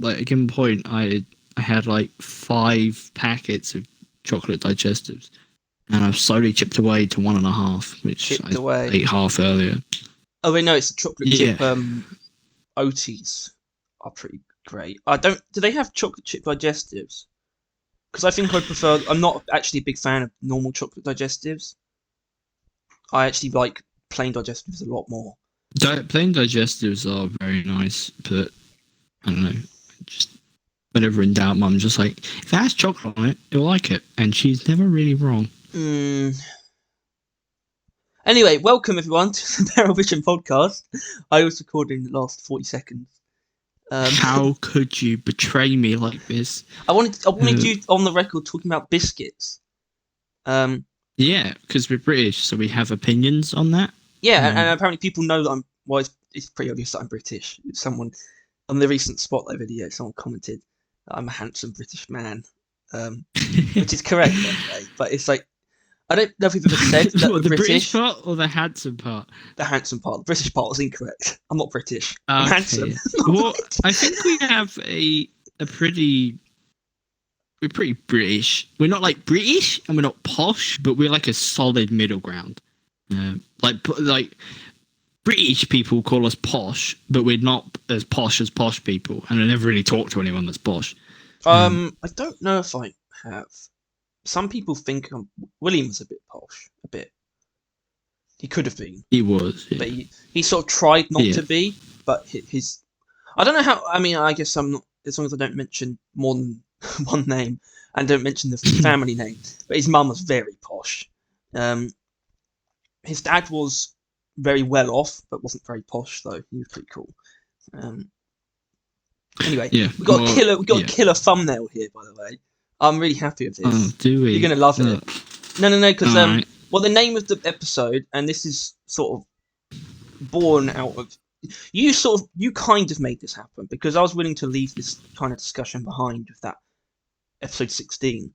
like a given point, I had like 5 packets of chocolate digestives, and I've slowly chipped away to 1.5, which I ate half earlier. Oh wait, no, it's the chocolate chip. Oaties are pretty great. Do they have chocolate chip digestives? Because I think I prefer. I'm not actually a big fan of normal chocolate digestives. I actually like plain digestives a lot more. Plain digestives are very nice, but I don't know. Just whenever in doubt, Mum's just like, if it has chocolate on it, you'll like it, and she's never really wrong. Anyway, welcome everyone to the Barrel Vision podcast. I was recording the last 40 seconds. How could you betray me like this? I wanted you on the record talking about biscuits. Yeah, because we're British, so we have opinions on that. Yeah, and apparently people know that it's pretty obvious that I'm British. Someone on the recent Spotlight video, someone commented that I'm a handsome British man, which is correct, by the way. But it's like, I don't know if we've ever said that the British part or the handsome part? The handsome part. The British part was incorrect. I'm not British. I'm handsome. Well, I think we have we're pretty British. We're not like British and we're not posh, but we're like a solid middle ground. Like British people call us posh, but we're not as posh people, and I never really talk to anyone that's posh. I don't know if I have. Some people think William was a bit posh, a bit. He could have been. He was, yeah. But he sort of tried not to be. But his, I don't know how. I mean, I guess I'm not, as long as I don't mention more than one name and don't mention the family name. But his mum was very posh. His dad was very well off, but wasn't very posh though. He was pretty cool. Anyway, we got a killer thumbnail here, by the way. I'm really happy with this. Oh, do we? You're gonna love it. No, because well, the name of the episode, and this is sort of born out of you kind of made this happen, because I was willing to leave this kind of discussion behind with that episode 16.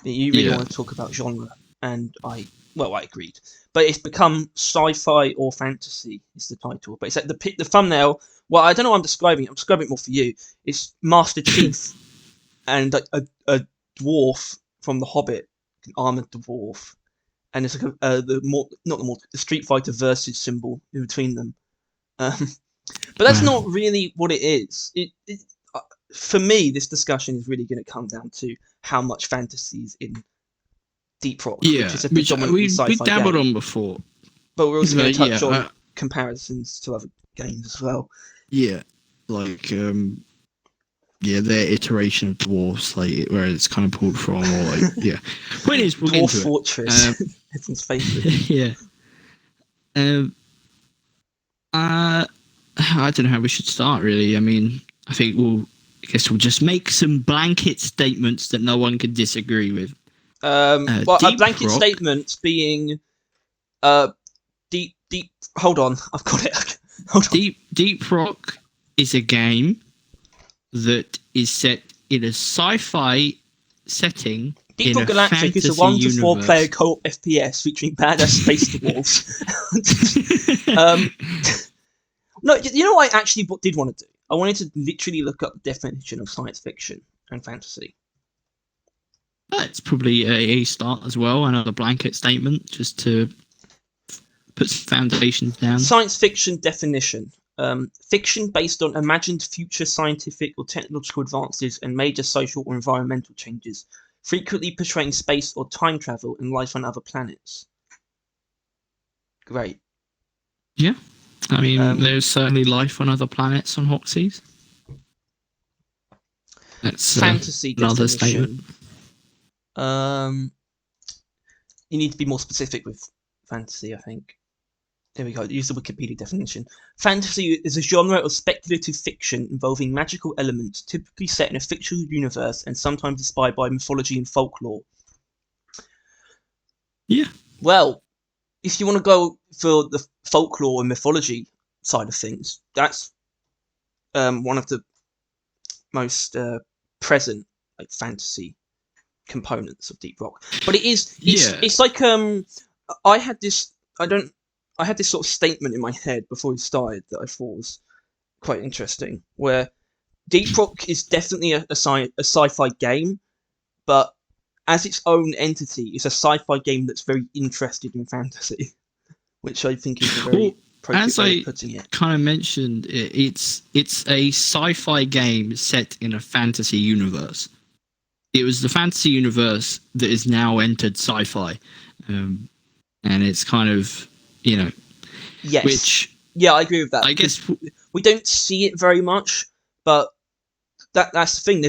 You really want to talk about genre, and I agreed. But it's become sci-fi or fantasy is the title. But it's like the thumbnail. Well, I don't know what I'm describing it. I'm describing it more for you. It's Master Chief and a dwarf from The Hobbit, an armored dwarf, and it's like the Street Fighter versus symbol in between them. But that's not really what it is. For me, this discussion is really going to come down to how much fantasy is in Deep Rock, which is a predominantly sci-fi we dabbled game. on before, but we're also going to touch on comparisons to other games as well. Yeah, like their iteration of dwarfs, like where it's kind of pulled from, or like Point is, we'll Dwarf Fortress, everyone's favourite. Yeah. I don't know how we should start, really. I mean, I guess we'll just make some blanket statements that no one can disagree with. A blanket statement being deep. Hold on, I've got it. Hold on. Deep Rock is a game that is set in a sci-fi setting. Deep Rock Galactic is a 1 to 4 player co-op FPS featuring badass space dwarves. No, you know what I actually did want to do? I wanted to literally look up the definition of science fiction and fantasy. That's probably a start as well, another blanket statement, just to put some foundations down. Science fiction definition. Fiction based on imagined future scientific or technological advances and major social or environmental changes, frequently portraying space or time travel and life on other planets. Great. Yeah. I mean, there's certainly life on other planets on Hoxie's. That's fantasy another definition. Statement. You need to be more specific with fantasy, I think. There we go. Use the Wikipedia definition. Fantasy is a genre of speculative fiction involving magical elements, typically set in a fictional universe and sometimes inspired by mythology and folklore. Yeah. Well, if you want to go for the folklore and mythology side of things, that's one of the most present fantasy components of Deep Rock. But it's like I had this sort of statement in my head before we started that I thought was quite interesting, where Deep Rock is definitely a sci-fi game, but as its own entity, it's a sci-fi game that's very interested in fantasy, which I think is a very appropriate way of putting it. Kind of mentioned, it's a sci-fi game set in a fantasy universe. It was the fantasy universe that is now entered sci-fi, and it's kind of, you know, yes, which I agree with that. I guess we don't see it very much, but that's the thing.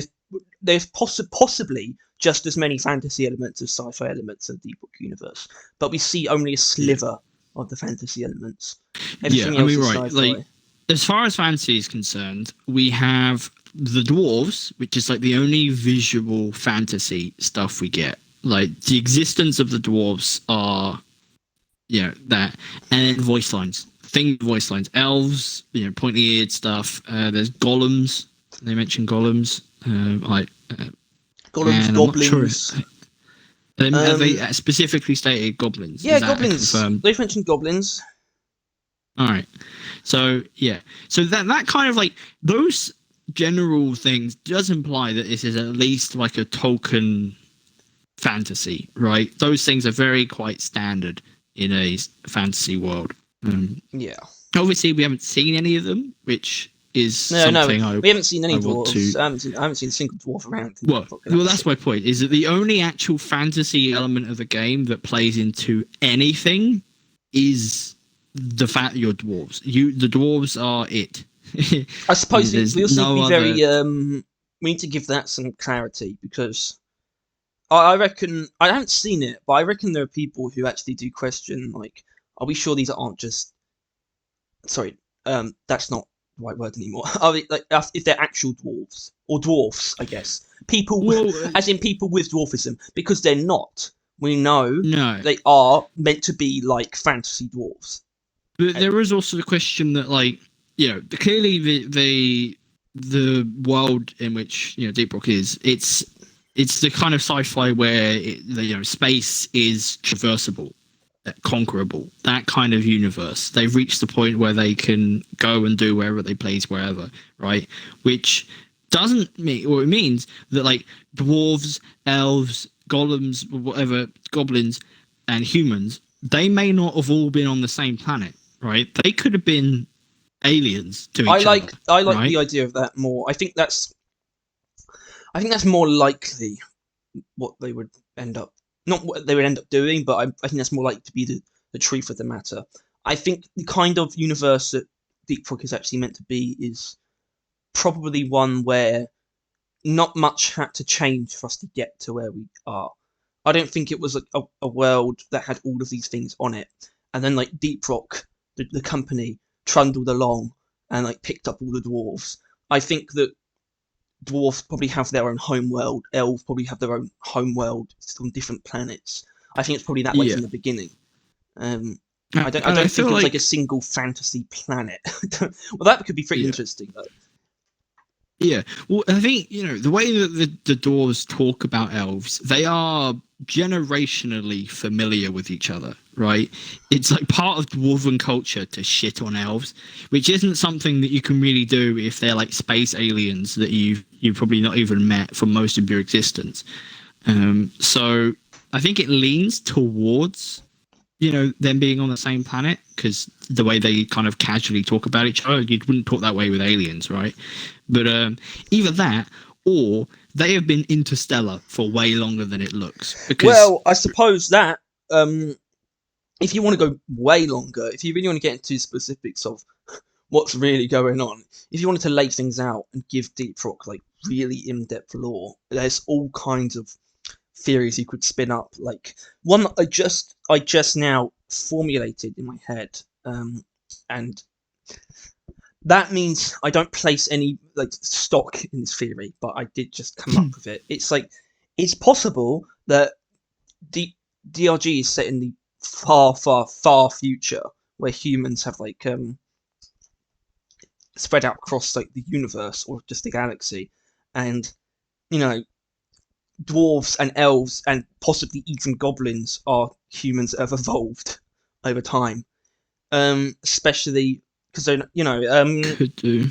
There's possibly just as many fantasy elements as sci-fi elements of the Deep Rock universe, but we see only a sliver of the fantasy elements. Everything else is right. Sci-fi. Like, as far as fantasy is concerned, we have the Dwarves, which is like the only visual fantasy stuff we get. Like, the existence of the Dwarves are, that, and then voice lines. Voice lines. Elves, pointy-eared stuff. There's golems. They mentioned golems. Golems, goblins. Have they specifically stated goblins? Yeah, goblins. They've mentioned goblins. All right. So that kind of like those general things does imply that this is at least like a Tolkien fantasy, right? Those things are quite standard in a fantasy world. Obviously, we haven't seen any of them, which is something we haven't seen any dwarves. I haven't seen a single dwarf around. Well, that's my point. Is that the only actual fantasy element of the game that plays into anything is the fact that you're dwarves. The dwarves are it. I suppose we also need to be very. We need to give that some clarity, because I reckon I haven't seen it, but I reckon there are people who actually do question, like, are we sure these aren't just? Sorry, that's not the right word anymore. Are they, like, if they're actual dwarves or dwarfs? I guess as in people with dwarfism, because they're not. We know they are meant to be like fantasy dwarves. But there is also the question that, like, clearly the world in which Deep Rock is, it's the kind of sci-fi where space is traversable, conquerable, that kind of universe. They've reached the point where they can go and do wherever they please, wherever, right? Which doesn't mean, or it means that, like, dwarves, elves, golems, whatever, goblins, and humans, they may not have all been on the same planet, right? They could have been aliens to each other. I like the idea of that more. I think that's more likely what they would end up. Not what they would end up doing, but I think that's more likely to be the truth of the matter. I think the kind of universe that Deep Rock is actually meant to be is probably one where not much had to change for us to get to where we are. I don't think it was a world that had all of these things on it, and then, like, Deep Rock, the company, trundled along and, like, picked up all the dwarves. I think that dwarves probably have their own home world. Elves probably have their own home world on different planets. I think it's probably that way from the beginning. I don't think it's like a single fantasy planet. Well, that could be pretty interesting, though. Yeah, well, I think, the way that the dwarves talk about elves, they are generationally familiar with each other, right? It's like part of dwarven culture to shit on elves, which isn't something that you can really do if they're like space aliens that you've probably not even met for most of your existence. So I think it leans towards them being on the same planet, because the way they kind of casually talk about each other, you wouldn't talk that way with aliens, right? But either that, or they have been interstellar for way longer than it looks. Well, I suppose that if you want to go way longer, if you really want to get into specifics of what's really going on, if you wanted to lay things out and give Deep Rock, like, really in-depth lore, there's all kinds of theories you could spin up. Like, one I just now formulated in my head, and that means I don't place any, like, stock in this theory, but I did just come up with it. It's like, it's possible that DRG is set in the far, far, far future, where humans have, like, spread out across, like, the universe or just the galaxy, and dwarves and elves and possibly even goblins are humans that have evolved over time, especially because they're could do.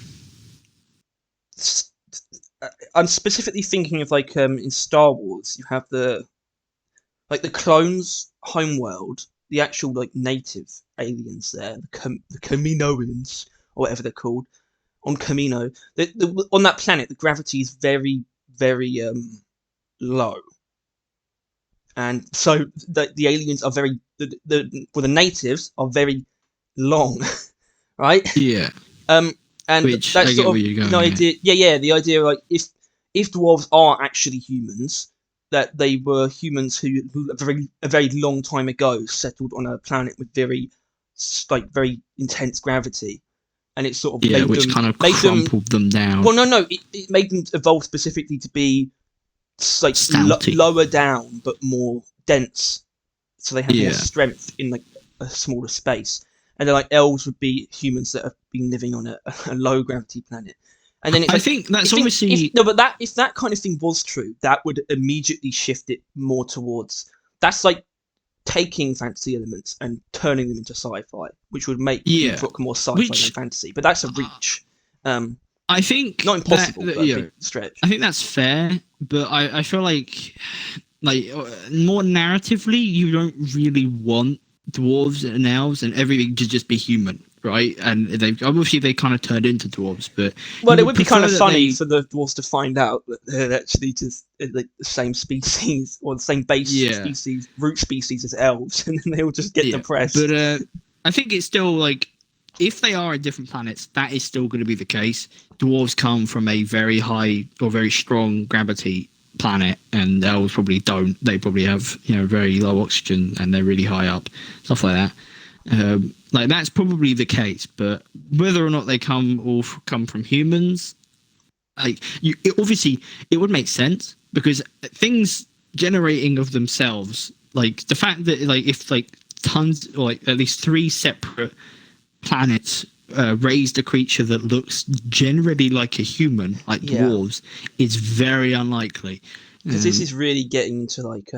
I'm specifically thinking of like in Star Wars, you have the clones' homeworld, the actual like native aliens there, the Kaminoans or whatever they're called on Kamino. On that planet, the gravity is very, very low, and so the aliens are very the natives are very long, right? Yeah. And Which that's I get sort where of you're the going. idea. Yeah, the idea like if dwarves are actually humans, that they were humans who a very long time ago settled on a planet with very very intense gravity, and it sort of Yeah, which kind of made them. crumpled them down. Well, no, it made them evolve specifically to be like Stouty. lower down but more dense, so they have more Yeah. strength in like a smaller space. And then like elves would be humans that have been living on a low gravity planet. And then it's I like, think that's obviously if that kind of thing was true, that would immediately shift it more towards that's like taking fantasy elements and turning them into sci-fi, which would make Deep Rock more sci-fi than fantasy. But that's a reach. I think not impossible, but a big stretch. I think that's fair, but I feel like more narratively, you don't really want dwarves and elves and everything to just be human, right? And they kind of turned into dwarves, but well, it would be kind of funny for the dwarves to find out that they're actually just like the same species or the same base species, root species as elves, and then they all just get depressed. But I think it's still like, if they are at different planets, that is still going to be the case. Dwarves come from a very high or very strong gravity planet, and elves probably don't. They probably have very low oxygen, and they're really high up, stuff like that. Like that's probably the case. But whether or not they come from humans, like obviously it would make sense, because things generating of themselves, like the fact that like if like tons or like at least 3 separate planets raised a creature that looks generally like a human, like dwarves, is very unlikely. Because this is really getting into like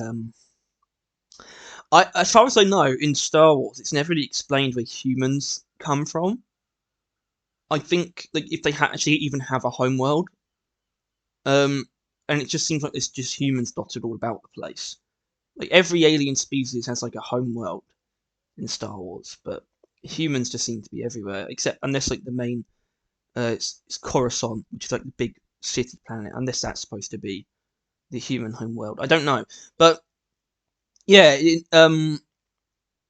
as far as I know, in Star Wars, it's never really explained where humans come from. I think like if they actually even have a homeworld, and it just seems like it's just humans dotted all about the place. Like every alien species has like a homeworld in Star Wars, but humans just seem to be everywhere, except unless like the main it's Coruscant, which is like the big city planet, unless that's supposed to be the human homeworld. I don't know, but yeah,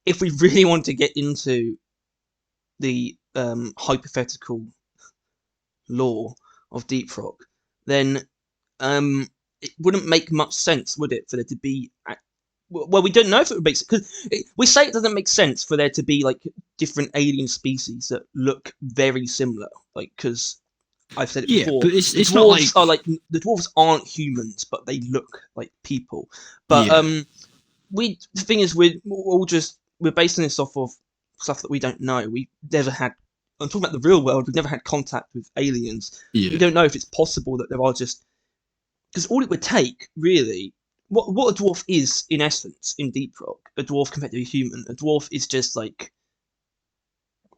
if we really want to get into the hypothetical lore of Deep Rock, then it wouldn't make much sense, would it, for there to be well, we don't know if it would make sense, because we say it doesn't make sense for there to be like different alien species that look very similar, like, because I've said it before. But it's dwarves not like the dwarves aren't humans, but they look like people. But the thing is, we're basing this off of stuff that we don't know. We never had. I'm talking about the real world. We've never had contact with aliens. We don't know if it's possible that there are just, because all it would take really. What a dwarf is, in essence, in Deep Rock, a dwarf compared to a human, a dwarf is just like,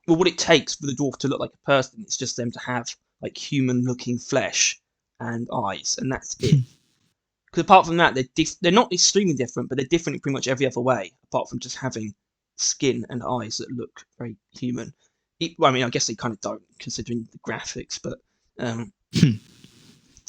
well, what it takes for the dwarf to look like a person is just them to have like human-looking flesh and eyes, and that's it. Because apart from that, they're not extremely different, but they're different in pretty much every other way, apart from just having skin and eyes that look very human. Well, I mean, I guess they kind of don't, considering the graphics, but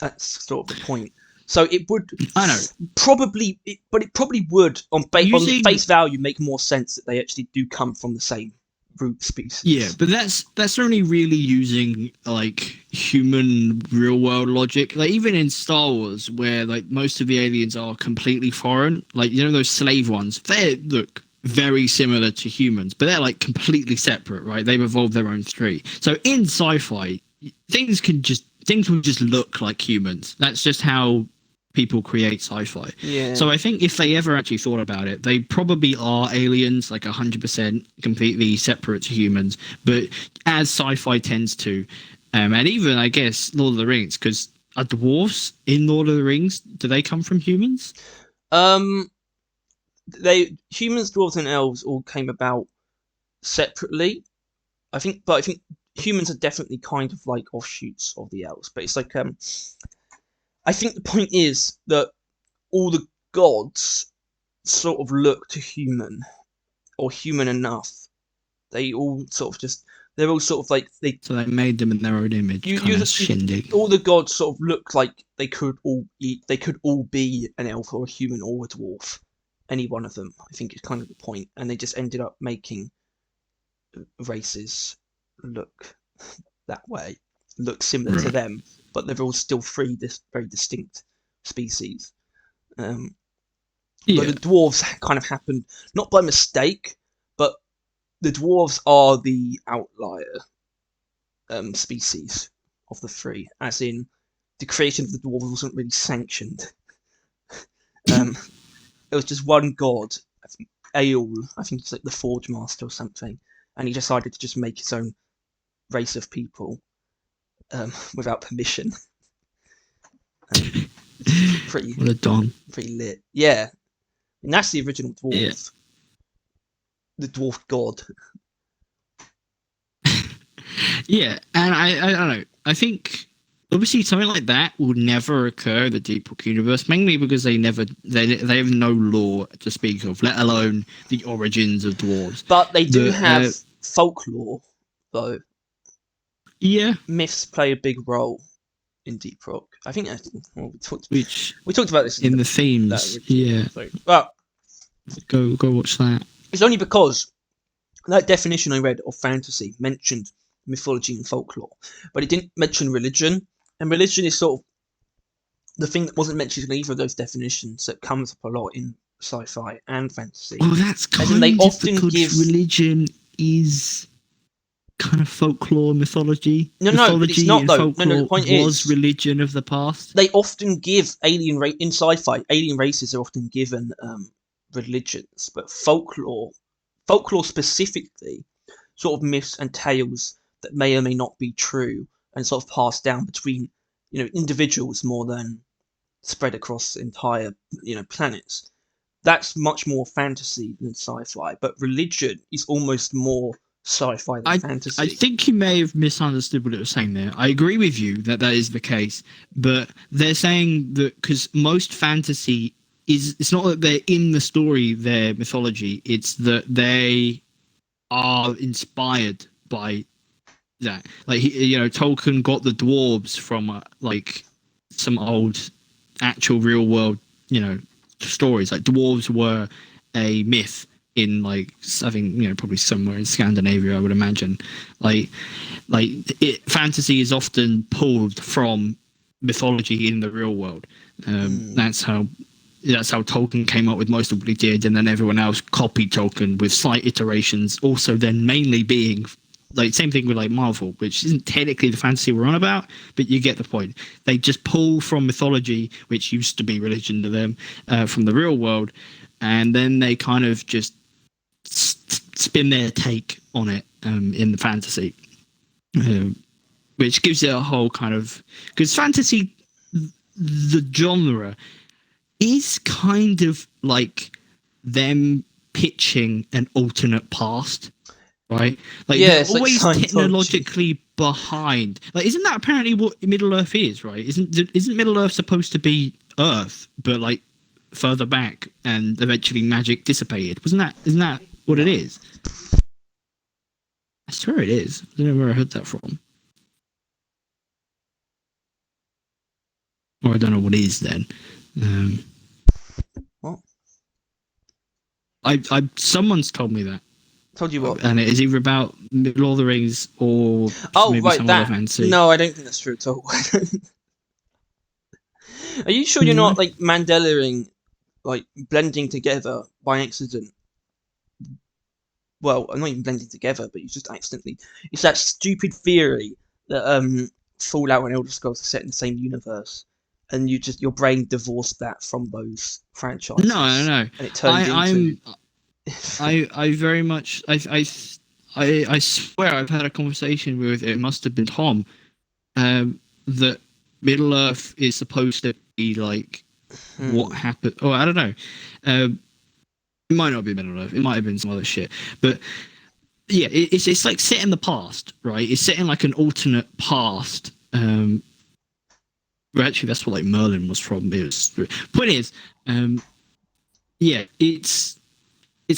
that's sort of the point. So it would, I know, probably, it probably would on face value make more sense that they actually do come from the same root species. Yeah, but that's only really using like human real world logic. Like even in Star Wars, where like most of the aliens are completely foreign, like those slave ones, they look very similar to humans, but they're like completely separate, right? They've evolved their own tree. So in sci-fi, things will just look like humans. That's just how people create sci-fi. Yeah. So I think if they ever actually thought about it, they probably are aliens, like 100% completely separate to humans. But as sci-fi tends to, and even I guess Lord of the Rings, because are dwarves in Lord of the Rings? Do they come from humans? Humans, dwarves, and elves all came about separately. I think humans are definitely kind of like offshoots of the elves, but it's like I think the point is that all the gods sort of looked human or human enough. They all sort of just they're all sort of like So they made them in their own image, kind of shindig. All the gods sort of look like they could all be an elf or a human or a dwarf. Any one of them, I think, is kind of the point. And they just ended up making races look that way, look similar to them, but they're all still three very distinct species. But the dwarves kind of happened not by mistake, but the dwarves are the outlier species of the three, as in the creation of the dwarves wasn't really sanctioned. It was just one god, I think Aeol, I think it's like the Forge Master or something, and he decided to just make his own race of people without permission. Pretty lit. Yeah. And that's the original dwarf. Yeah. The dwarf god. Yeah, and I don't know. I think obviously something like that will never occur in the Deep Rock universe, mainly because they have no lore to speak of, let alone the origins of dwarves. But they do have folklore, though. Yeah, myths play a big role in Deep Rock. I think we talked about this in the themes. Yeah. So, well, go watch that. It's only because that definition I read of fantasy mentioned mythology and folklore, but it didn't mention religion. And religion is sort of the thing that wasn't mentioned in either of those definitions that comes up a lot in sci-fi and fantasy. Oh, that's kind they often give religion is kind of folklore mythology. No, but it's not though. No, the point was religion of the past. They often give in sci-fi, alien races are often given religions, but folklore specifically, sort of myths and tales that may or may not be true, and sort of passed down between individuals more than spread across entire planets. That's much more fantasy than sci-fi, but religion is almost more sci-fi than fantasy. I think you may have misunderstood what it was saying there. I agree with you that is the case, but they're saying that because most fantasy it's not that they're in the story, their mythology, it's that they are inspired by that. Like Tolkien got the dwarves from like some old actual real world stories. Like dwarves were a myth in like I think probably somewhere in Scandinavia, I would imagine. Fantasy is often pulled from mythology in the real world. That's how Tolkien came up with most of what he did, and then everyone else copied Tolkien with slight iterations. Also, then mainly being like same thing with like Marvel, which isn't technically the fantasy we're on about, but you get the point. They just pull from mythology, which used to be religion to them, from the real world, and then they kind of just spin their take on it in the fantasy, which gives it a whole kind of because fantasy, the genre, is kind of like them pitching an alternate past, right? Like they're always technologically behind. Like, isn't that apparently what Middle Earth is, right? Isn't Middle Earth supposed to be Earth, but like further back, and eventually magic dissipated? Isn't that what it is? I swear it is. I don't know where I heard that from. Or I don't know what is then. What? Someone's told me that. Told you what? And it is either about Lord of the Rings or maybe some other fantasy. No, I don't think that's true at all. Are you sure you're not like Mandelaing, like blending together by accident? Well, I'm not even blending together, but you just accidentally. It's that stupid theory that Fallout and Elder Scrolls are set in the same universe, and your brain divorced that from those franchises. No. And it turned into. I very much. I swear I've had a conversation with, it must have been Tom, that Middle Earth is supposed to be like what happened. Oh, I don't know. It might not be Middle Earth. It might have been some other shit. But yeah, it's like set in the past, right? It's set in like an alternate past. Well, actually, that's what like Merlin was from. It was, point is, yeah, it's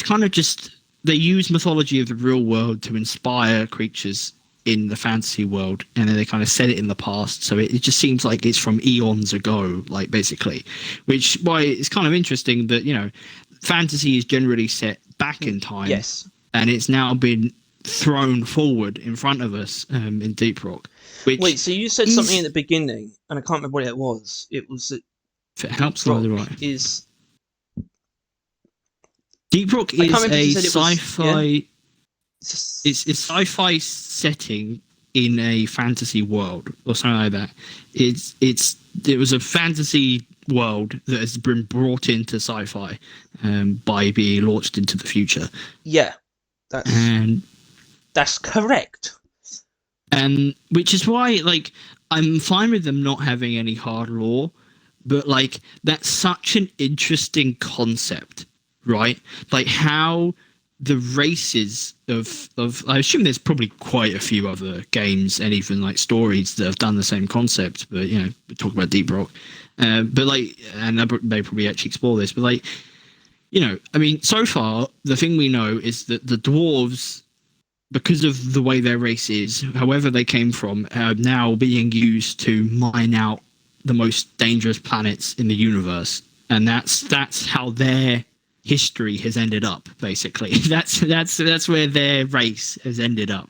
kind of just they use mythology of the real world to inspire creatures in the fantasy world, and then they kind of set it in the past, so it just seems like it's from eons ago, like basically, which why it's kind of interesting that fantasy is generally set back in time, yes, and it's now been thrown forward in front of us in Deep Rock. Wait, so you said something at the beginning, and I can't remember what it was. It was that if it helps, neither right. Deep Rock is a sci-fi. Yeah? It's sci-fi setting in a fantasy world or something like that. It was a fantasy world that has been brought into sci-fi by being launched into the future. Yeah, that's correct. And which is why, like, I'm fine with them not having any hard lore, but like that's such an interesting concept, right? Like how the races of I assume there's probably quite a few other games and even like stories that have done the same concept, but we talk about Deep Rock, but like, and they probably actually explore this, but like, I mean, so far the thing we know is that the dwarves, because of the way their race is, however they came from, are now being used to mine out the most dangerous planets in the universe, and that's how their history has ended up. Basically, that's where their race has ended up,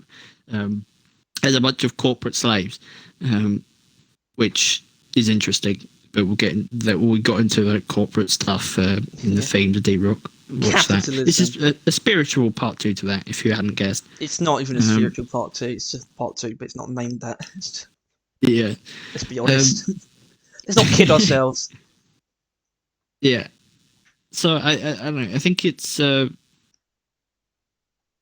as a bunch of corporate slaves, which is interesting. But we'll get in, that we got into the corporate stuff in the theme of Deep Rock. Watch that. This is a spiritual part 2 to that, if you hadn't guessed. It's not even a spiritual part 2. It's just part 2, but it's not named that. Yeah. Let's be honest. Let's not kid ourselves. Yeah. So I don't know. I think it's I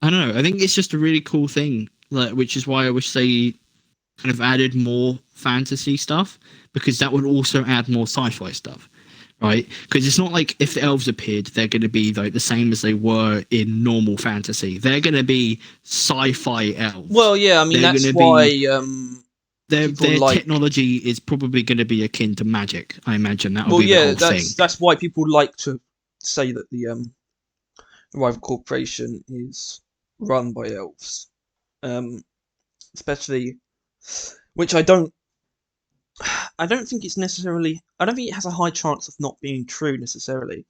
don't know. I think it's just a really cool thing, like, which is why I wish they kind of added more fantasy stuff, because that would also add more sci-fi stuff, right? Because it's not like if the elves appeared, they're going to be like the same as they were in normal fantasy. They're going to be sci-fi elves. Well, yeah, I mean that's why their technology is probably going to be akin to magic. I imagine that will be the whole thing. That's why people like to say that the Rival Corporation is run by elves, especially, which I don't think it's necessarily. I don't think it has a high chance of not being true necessarily.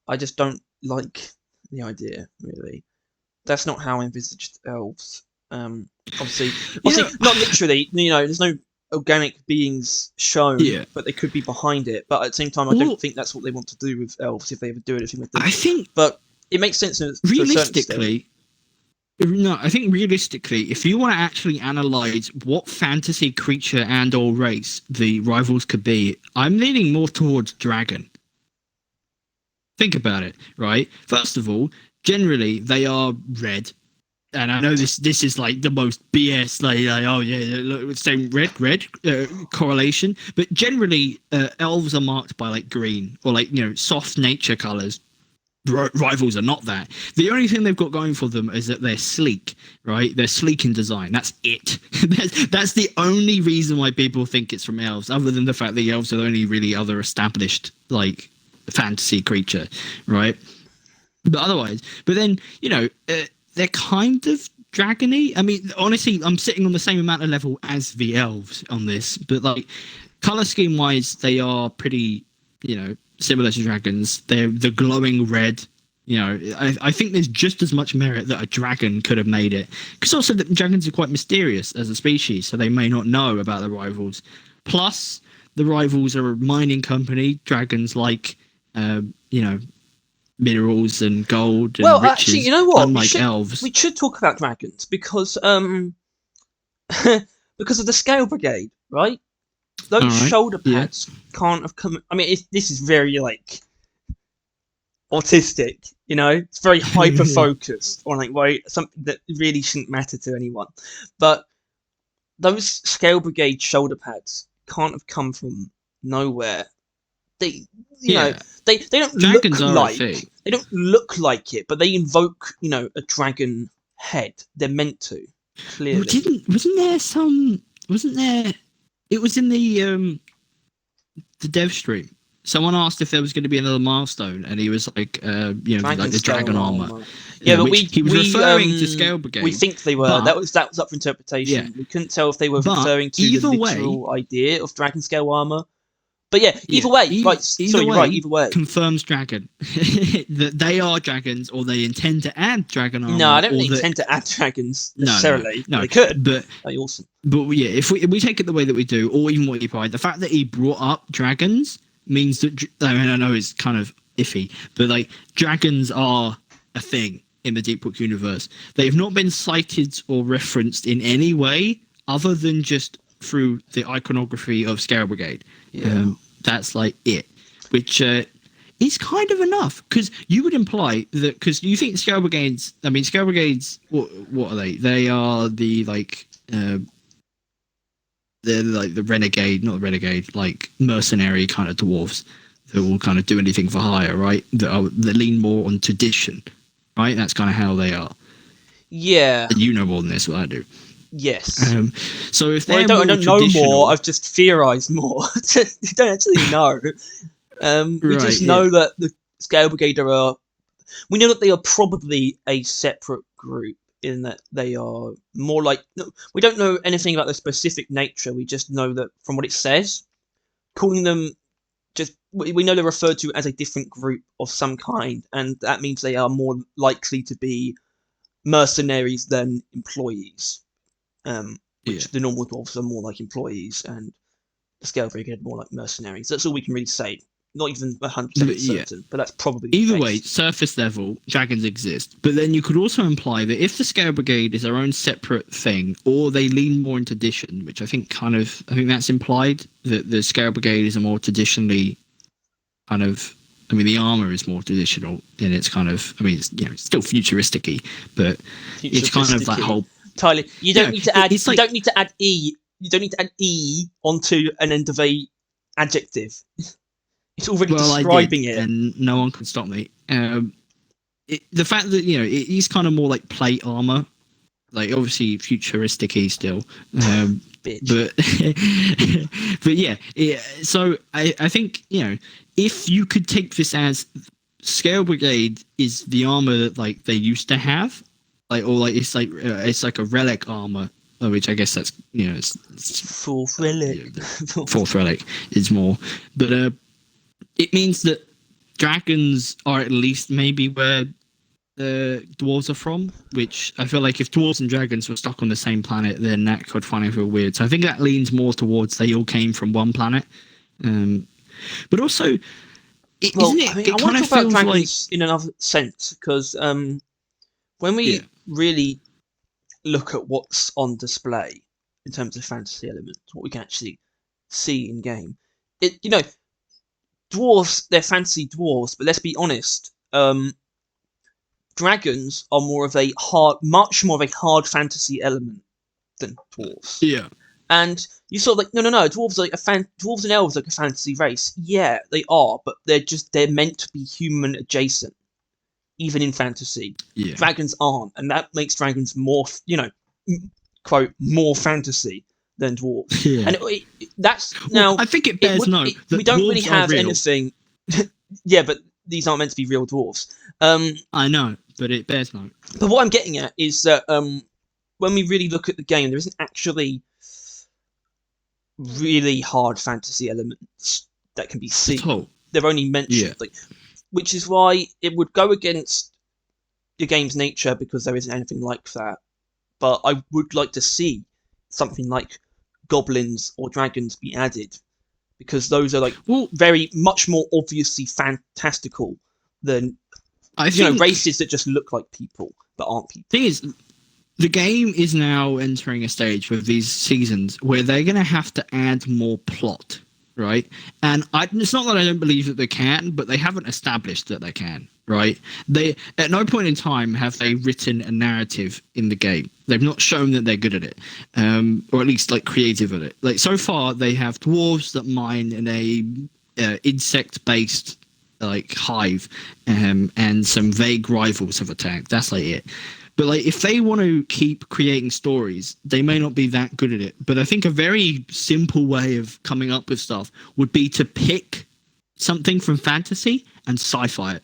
I just don't like the idea, really. That's not how I envisaged elves. Obviously, not literally. There's no organic beings shown, but they could be behind it. But at the same time, I don't think that's what they want to do with elves, if they ever do anything with them. I think, but it makes sense realistically. No, I think realistically, if you want to actually analyze what fantasy creature and or race the rivals could be, I'm leaning more towards dragon. Think about it, right? First of all, generally they are red, and I know this is like the most BS, like oh yeah, look, same red correlation, but generally elves are marked by like green or like soft nature colors. Rivals are not that. The only thing they've got going for them is that they're sleek, right? They're sleek in design. That's it. That's the only reason why people think it's from elves, other than the fact that elves are the only really other established like fantasy creature, right? But then they're kind of dragony. I mean, honestly, I'm sitting on the same amount of level as the elves on this, but like color scheme wise, they are pretty, similar to dragons. They're the glowing red. I think there's just as much merit that a dragon could have made it, because also the dragons are quite mysterious as a species, so they may not know about the rivals. Plus, the rivals are a mining company. Dragons like, minerals and gold and riches. Actually, you know what? Unlike elves, we should talk about dragons because because of the Scale Brigade, right? Those shoulder pads can't have come. I mean, this is very like autistic, It's very hyper focused on like something that really shouldn't matter to anyone. But those Scale Brigade shoulder pads can't have come from nowhere. They don't look like it, but they invoke a dragon head. They're meant to. Clearly, wasn't there? It was in the the dev stream. Someone asked if there was going to be another milestone, and he was like, like the dragon armor. Yeah, but he was referring to Scale Brigade. We think they were. That was up for interpretation. Yeah. We couldn't tell if they were referring to the literal idea of dragon scale armor. But yeah, either way, either way, confirms dragon. That they are dragons, or they intend to add dragon armor. No, I don't really intend to add dragons necessarily. No, they could, but that'd be awesome. But yeah, if we take it the way that we do, or even what you provide, the fact that he brought up dragons means that, I mean, I know it's kind of iffy, but like dragons are a thing in the Deep Book universe. They have not been cited or referenced in any way other than just through the iconography of Scale Brigade. Yeah. That's like it, which is kind of enough, because you would imply that, because you think Scale Brigades, what are they? They are the they're like the renegade, not the renegade, like mercenary kind of dwarves that will kind of do anything for hire, right? That lean more on tradition, right? That's kind of how they are. Yeah. And you know more than this, what I do. Yes. So if I don't know more, I've just theorized more. You don't actually know. We just know that the Scale Brigade we know that they are probably a separate group, in that they are more like, we don't know anything about the specific nature. We just know that from what it says, calling them we know they're referred to as a different group of some kind, and that means they are more likely to be mercenaries than employees. Which the normal dwarves are more like employees, and the Scale Brigade more like mercenaries. That's all we can really say. Not even 100% certain, but that's probably either way. Surface level, dragons exist, but then you could also imply that if the Scale Brigade is their own separate thing, or they lean more into tradition, which I think that's implied, that the Scale Brigade is a more traditionally kind of. I mean, the armor is more traditional, and it's kind of. I mean, it's still futuristic-y, but it's kind of that whole. Tyler, you don't need to add. You don't need to add e. You don't need to add e onto an end of a adjective. It's already describing it, and no one can stop me. The fact that it is kind of more like plate armor, like obviously futuristic-y still, but yeah. So I think if you could take this as Scale Brigade is the armor that like they used to have. It's like a relic armor, which I guess that's it's fourth relic. Fourth relic is more, but it means that dragons are at least maybe where the dwarves are from. Which I feel like if dwarves and dragons were stuck on the same planet, then that could find it real weird. So I think that leans more towards they all came from one planet, but also. I want to talk about dragons in another sense, because when we really look at what's on display in terms of fantasy elements, what we can actually see in game, dwarves, they're fantasy dwarves, but let's be honest, dragons are much more of a hard fantasy element than dwarves. Yeah. And you sort of like, no, dwarves and elves are like a fantasy race. Yeah, they are, but they're meant to be human adjacent, even in fantasy. Yeah. Dragons aren't, and that makes dragons more, quote, more fantasy than dwarves. Yeah. And that's now. I think it bears note that we don't really have anything. Yeah, but these aren't meant to be real dwarves. I know, but it bears note. But what I'm getting at is that when we really look at the game, there isn't actually really hard fantasy elements that can be seen. They're only mentioned, which is why it would go against the game's nature, because there isn't anything like that. But I would like to see something like goblins or dragons be added, because those are very much more obviously fantastical than races that just look like people but aren't people. Thing is, the game is now entering a stage with these seasons where they're going to have to add more plot, right? And it's not that I don't believe that they can, but they haven't established that they can, right? They at no point in time have they written a narrative in the game. They've not shown that they're good at it, or at least creative at it. Like so far, they have dwarves that mine in a insect-based hive, and some vague rivals have attacked. That's it. But like, if they want to keep creating stories, they may not be that good at it. But I think a very simple way of coming up with stuff would be to pick something from fantasy and sci-fi it.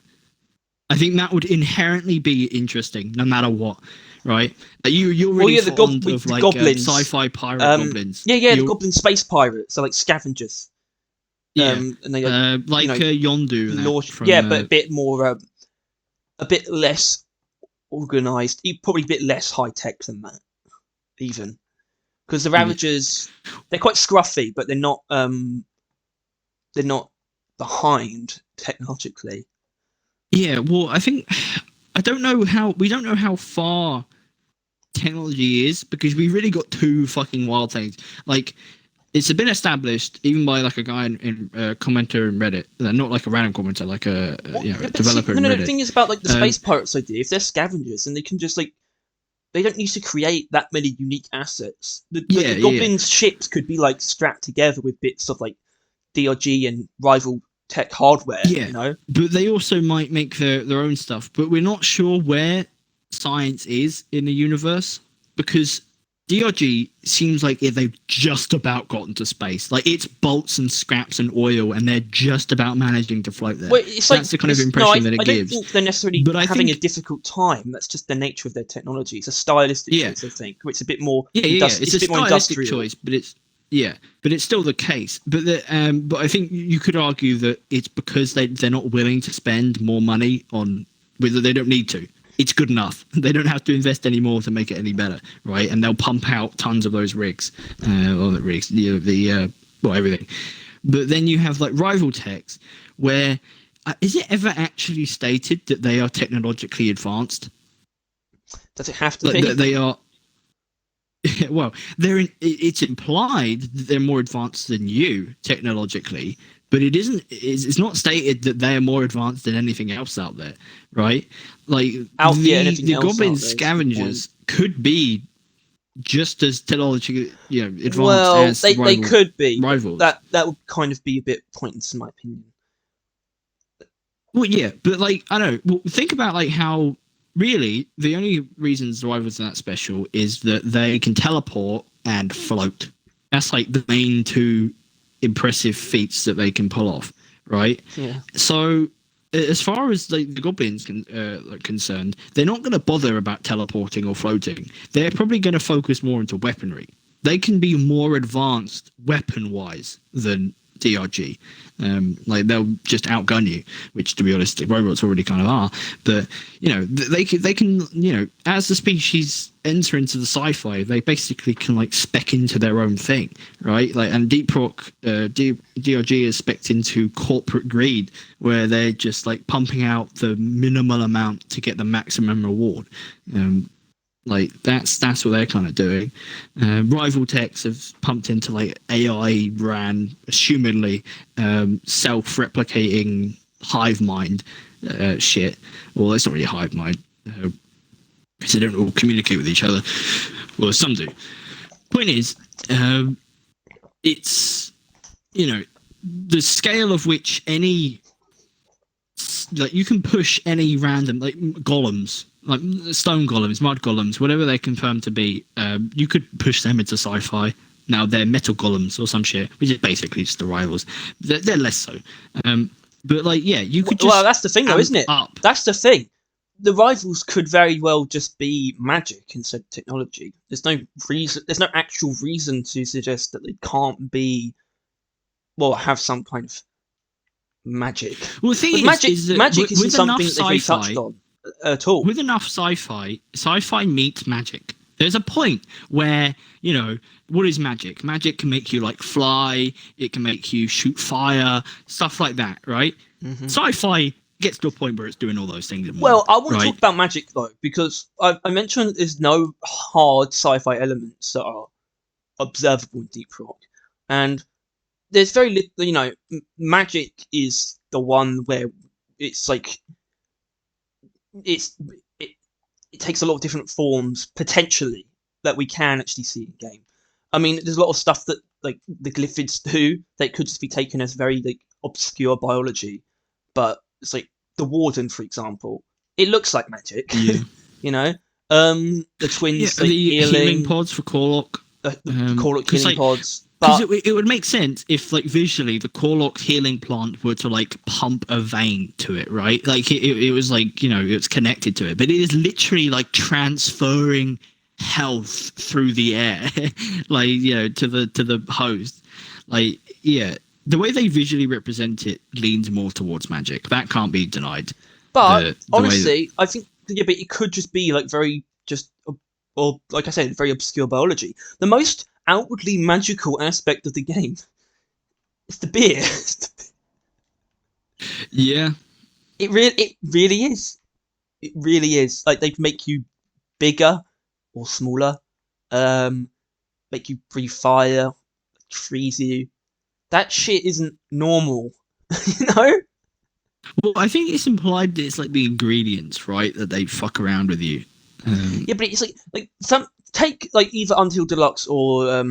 I think that would inherently be interesting, no matter what, right? You're really fond of like sci-fi pirate goblins. Yeah, the goblin space pirates, so like scavengers. Yeah, and they, like Yondu. But a bit more, a bit less organized, probably a bit less high tech than that, even because the Ravagers, they're quite scruffy, but they're not behind technologically. Yeah, well, we don't know how far technology is, because we really got two fucking wild things. Like, it's been established even by like a guy in commenter in Reddit, not like a random commenter, like a developer in Reddit. The thing is about like the space pirates idea. If they're scavengers, and they can just like, they don't need to create that many unique assets. The goblins' ships could be like strapped together with bits of like DRG and rival tech hardware. Yeah, but they also might make their own stuff. But we're not sure where science is in the universe, because DRG seems like they've just about gotten to space. Like, it's bolts and scraps and oil, and they're just about managing to float there. Well, that's the kind of impression that it gives. I don't think they're necessarily having a difficult time. That's just the nature of their technology. It's a stylistic choice, I think. It's a bit more it's a stylistic choice, but it's still the case. But I think you could argue that it's because they're not willing to spend more money on, whether they don't need to. It's good enough. They don't have to invest any more to make it any better, right? And they'll pump out tons of those rigs, everything. But then you have like rival techs, where is it ever actually stated that they are technologically advanced? Does it have to be? They are. Well, it's implied that they're more advanced than you technologically, but it isn't. It's not stated that they are more advanced than anything else out there, right? Like, the goblin scavengers could be just as technologically, advanced as they could be rivals. That would kind of be a bit pointless, in my opinion. Well, yeah, but like, I don't know. Well, think about like how really the only reasons the rivals are that special is that they can teleport and float. That's like the main two impressive feats that they can pull off, right? Yeah. So as far as the goblins are concerned, they're not going to bother about teleporting or floating. They're probably going to focus more into weaponry. They can be more advanced weapon-wise than DRG. Like, they'll just outgun you, which, to be honest, the robots already kind of are. But they can as the species enter into the sci-fi, they basically can like spec into their own thing, right? Like, and DRG is spec'd into corporate greed, where they're just like pumping out the minimal amount to get the maximum reward. Like, that's what they're kind of doing. Rival techs have pumped into like AI ran, assumedly self-replicating hive mind shit. Well, it's not really hive mind, because they don't all communicate with each other. Well, some do. Point is, it's the scale of which any, like, you can push any random, like, golems, like stone golems, mud golems, whatever they confirm to be, you could push them into sci-fi. Now they're metal golems or some shit, which is basically just the rivals. They're less so. But like, yeah, you could just. Well, that's the thing, though, isn't it? That's the thing. The rivals could very well just be magic instead of technology. There's no reason. There's no actual reason to suggest that they can't be, well, have some kind of magic. Well, the thing magic isn't something that they touched on at all. With enough sci-fi meets magic. There's a point where, what is magic? Magic can make you like fly. It can make you shoot fire, stuff like that, right? Mm-hmm. Sci-fi gets to a point where it's doing all those things. Well, I want to talk about magic, though, because I mentioned there's no hard sci-fi elements that are observable in Deep Rock. And there's very little, magic is the one where it's like, it takes a lot of different forms, potentially, that we can actually see in game. I mean, there's a lot of stuff that, like, the glyphids do, that could just be taken as very, like, obscure biology. But it's like the Warden, for example. It looks like magic, yeah. The twins, the healing pods for Corlock. The Corlock healing like, pods. Because it would make sense if, like, visually, the Corlock healing plant were to, like, pump a vein to it, right? Like, it was, like, it's connected to it. But it is literally, like, transferring health through the air, like, to the host. Like, yeah. The way they visually represent it leans more towards magic. That can't be denied. But, honestly, I think, but it could just be, like, or, like I said, very obscure biology. The most outwardly magical aspect of the game is the beer. Yeah. It really is. It really is. Like, they make you bigger or smaller, make you breathe fire, freeze you. That shit isn't normal, Well, I think it's implied that it's like the ingredients, right, that they fuck around with you. Yeah, but it's like some take like either Untitled Deluxe or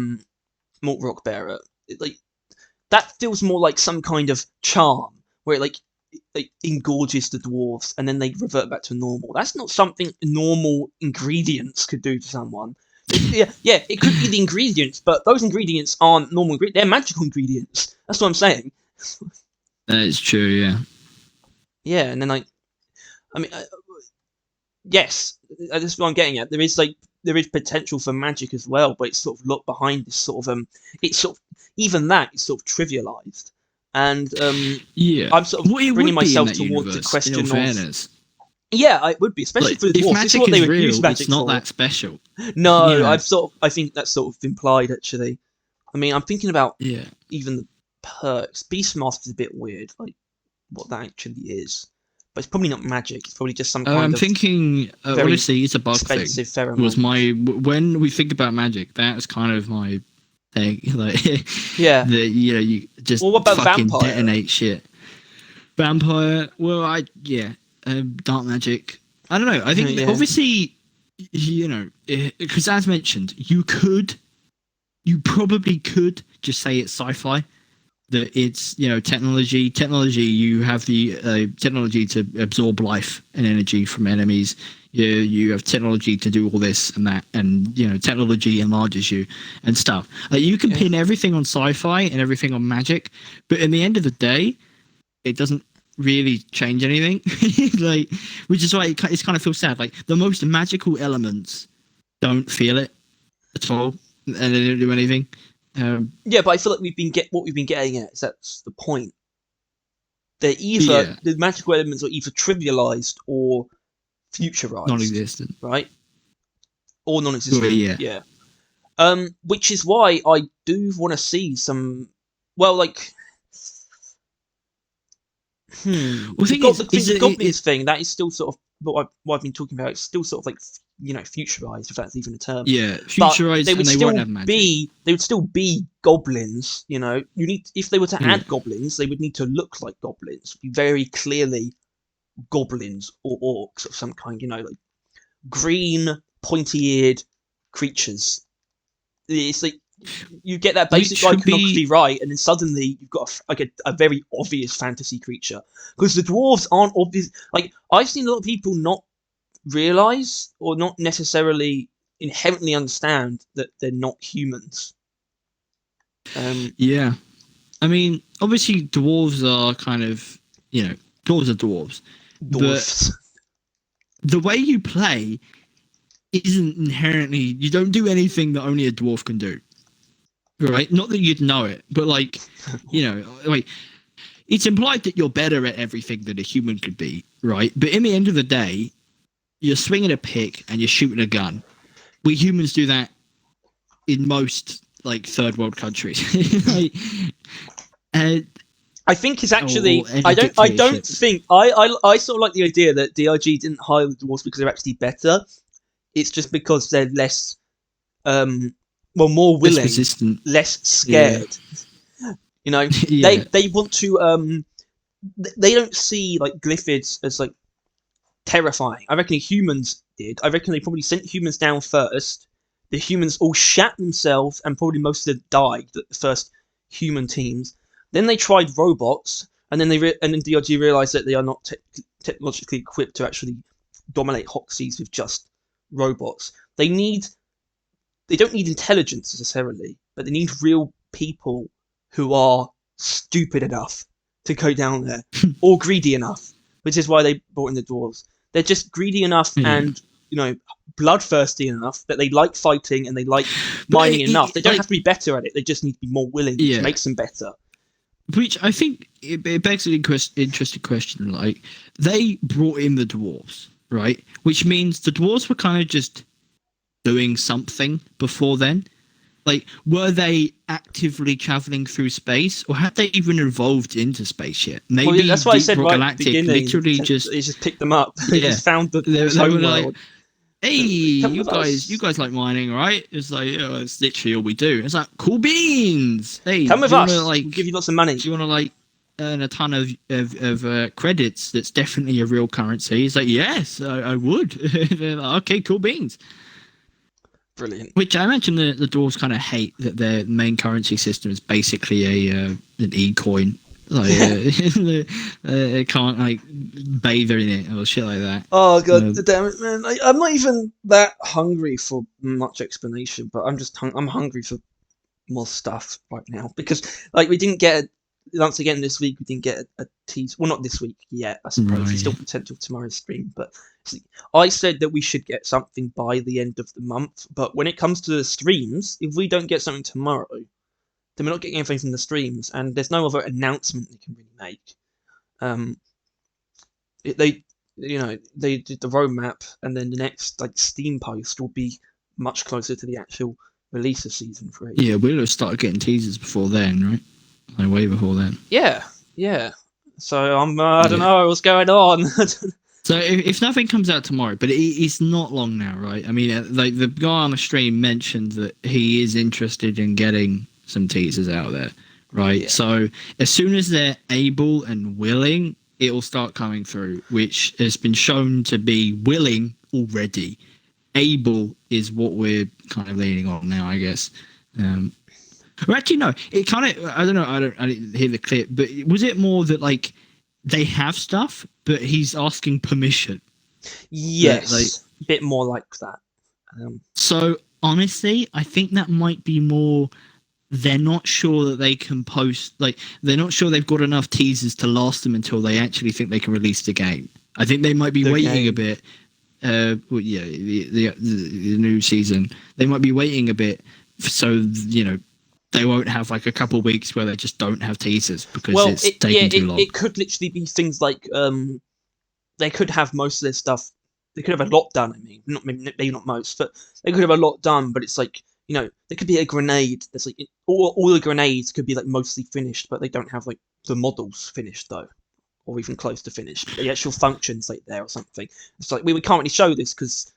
Malt Rock Bearer. That feels more like some kind of charm where it like engorges the dwarves and then they revert back to normal. That's not something normal ingredients could do to someone. Yeah, it could be the ingredients, but those ingredients aren't normal ingredients. They're magical ingredients. That's what I'm saying. That is true, yeah. Yeah, and then yes, that's what I'm getting at. There is potential for magic as well, but it's sort of looked behind this sort of it's sort of even that is sort of trivialized, and yeah, I'm sort of bringing myself towards the question of fairness. Yeah, it would be, especially for the dwarves. This is what they would use magic it's not for. that special. No, yeah. I think that's sort of implied actually. I mean, I'm thinking about even the perks. Beastmaster is a bit weird, like what that actually is. But it's probably not magic. It's probably just some kind I'm thinking, honestly, it's a bug thing. Pheromone. When we think about magic, that's kind of my thing. Like, yeah. You just what about fucking vampire? Detonate shit. Vampire, well, dark magic. I don't know. I think obviously, because as mentioned, you probably could just say it's sci-fi. That it's technology. You have the technology to absorb life and energy from enemies. You have technology to do all this and that, and technology enlarges you and stuff. Like, you can pin everything on sci-fi and everything on magic, but in the end of the day, it doesn't really change anything. Like, which is why it's kind of feels sad. Like, the most magical elements don't feel it at all, and they don't do anything. Yeah, but I feel like what we've been getting at is that's the point. They're either the magical elements are either trivialized or futurized, non-existent, right? Or non-existent. Yeah. Which is why I do want to see some. Well, like, the goblins thing that is still sort of what I've been talking about. It's still sort of like futurized, if that's even a term. Yeah, futurized, they would and they won't have magic. They would still be goblins. If they were to add goblins, they would need to look like goblins, be very clearly goblins or orcs of some kind. Like green, pointy-eared creatures. It's like you get that basic iconography right, and then suddenly you've got a very obvious fantasy creature. Because the dwarves aren't obvious. Like, I've seen a lot of people not realize or not necessarily inherently understand that they're not humans. Yeah, I mean, obviously dwarves are kind of dwarves are dwarves. But the way you play isn't inherently. You don't do anything that only a dwarf can do. Right? Not that you'd know it, but like it's implied that you're better at everything than a human could be, right? But in the end of the day, you're swinging a pick and you're shooting a gun. We humans do that in most third world countries. I think it's actually I don't think I sort of like the idea that DRG didn't hire the dwarves because they're actually better. It's just because they're less more willing, less scared. They want to they don't see glyphids as terrifying. I reckon humans did. I reckon they probably sent humans down first. The humans all shat themselves, and probably most of them died. The first human teams. Then they tried robots, and then and then DRG realized that they are not technologically equipped to actually dominate Hoxies with just robots. They don't need intelligence necessarily, but they need real people who are stupid enough to go down there or greedy enough, which is why they brought in the dwarves. They're just greedy enough and bloodthirsty enough that they like fighting and they like mining enough. They don't have to be better at it. They just need to be more willing, which makes them better. Which I think it begs an interesting question. Like, they brought in the dwarves, right? Which means the dwarves were kind of just doing something before then. Like, were they actively traveling through space, or had they even evolved into space yet? Maybe that's why I said Galactic beginning, literally they just picked them up. They Yeah. just found the they were like, hey, you guys like mining, right? It's like, it's literally all we do. It's like, cool beans. Hey, come with us. Like, we'll give you lots of money. Do you want to like earn a ton of credits? That's definitely a real currency. It's like, yes, I would. They're like, okay, cool beans. Brilliant. Which I imagine the dwarves kind of hate that their main currency system is basically an e-coin. Like, they can't like bathe in it or shit like that. Oh god, damn it, man! I'm not even that hungry for much explanation, but I'm hungry for more stuff right now because like we didn't get once again this week we didn't get a tease. Well, not this week yet, I suppose. Right. It's still potential tomorrow's stream, but I said that we should get something by the end of the month. But when it comes to the streams, if we don't get something tomorrow, then we're not getting anything from the streams, and there's no other announcement they can really make. They did the roadmap, and then the next like Steam post will be much closer to the actual release of season 3. Yeah, we'll have started getting teasers before then, right? Like way before then. Yeah. So I don't know what's going on. So if nothing comes out tomorrow, but it's not long now, right? I mean, like the guy on the stream mentioned that he is interested in getting some teasers out there, right? Yeah. So as soon as they're able and willing, it will start coming through, which has been shown to be willing already. Able is what we're kind of leaning on now, I guess. Or actually, no, it kind of, I don't know, I didn't hear the clip, but was it more that like they have stuff, but he's asking permission? Yes, a bit more like that. So honestly, I think that might be more. They're not sure that they can post, like they're not sure they've got enough teasers to last them until they actually think they can release the game. I think they might be waiting a bit. The new season, they might be waiting a bit, so they won't have like a couple of weeks where they just don't have teasers because it's taking too long. It could literally be things like they could have most of their stuff. They could have a lot done. I mean, maybe not most, but they could have a lot done. But it's like there could be a grenade. That's like all the grenades could be like mostly finished, but they don't have like the models finished though, or even close to finished. The actual functions like there or something. It's like we can't really show this because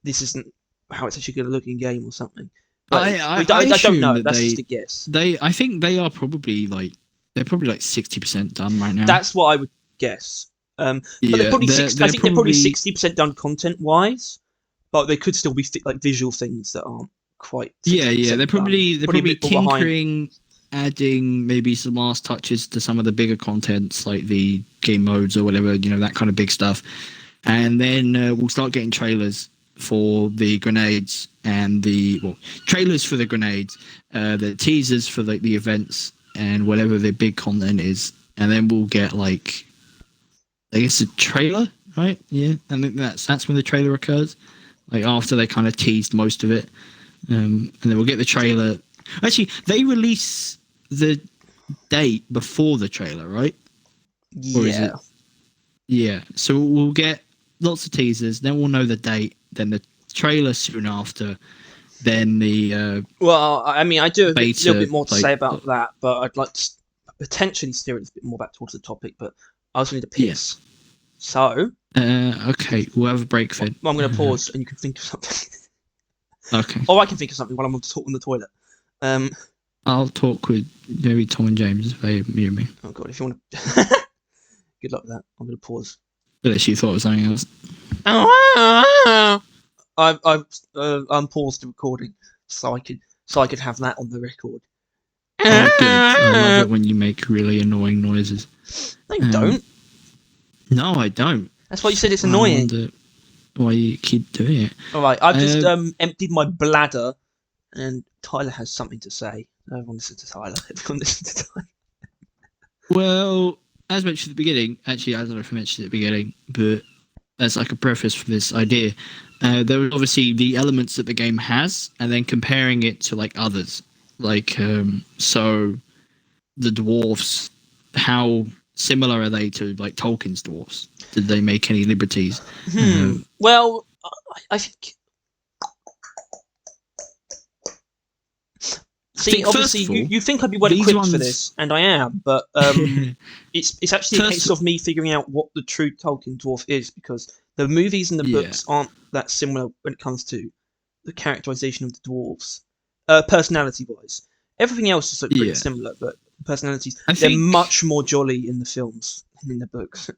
this isn't how it's actually going to look in game or something. I don't know. That's just a guess. I think they are probably like 60% done right now. That's what I would guess. But they're probably I think they're probably 60% done content wise, but they could still be like visual things that aren't quite. Yeah. They're probably tinkering, adding maybe some last touches to some of the bigger contents like the game modes or whatever. That kind of big stuff, and then we'll start getting trailers for the grenades and trailers for the grenades, the teasers for the events and whatever the big content is, and then we'll get like I guess a trailer, right? Yeah, and that's when the trailer occurs, like after they kind of teased most of it, and then we'll get the trailer. Actually, they release the date before the trailer, right? Yeah. Or is it? Yeah. So we'll get lots of teasers, then we'll know the date, then the trailer soon after, then the well, I mean, I do have a little bit more to say about that, but I'd like to potentially steer it a bit more back towards the topic, but I also need to piss. Yeah. So okay, we'll have a break then. I'm going to pause and you can think of something. Okay. Or I can think of something while I'm on the toilet. I'll talk with maybe Tom and James if they mute me. Oh god, if you want to good luck with that. I'm going to pause. Unless you thought it was something else. I've unpaused the recording so I could have that on the record. Oh, good. I love it when you make really annoying noises. No, you don't. No, I don't. That's why you said it's annoying. why you keep doing it. All right, I've just emptied my bladder, and Tyler has something to say. Everyone listen to Tyler. Everyone listen to Tyler. Well, as mentioned at the beginning, actually, I don't know if I mentioned it at the beginning, but as like a preface for this idea, there are obviously the elements that the game has, and then comparing it to like others. Like, so the dwarves, how similar are they to like Tolkien's dwarves? Did they make any liberties? Well, I think. See, obviously, you think I'd be well equipped for this, and I am, but it's actually a case of me figuring out what the true Tolkien dwarf is, because the movies and the books aren't that similar when it comes to the characterization of the dwarves, personality-wise. Everything else is pretty similar, but personalities, they're much more jolly in the films than in the books.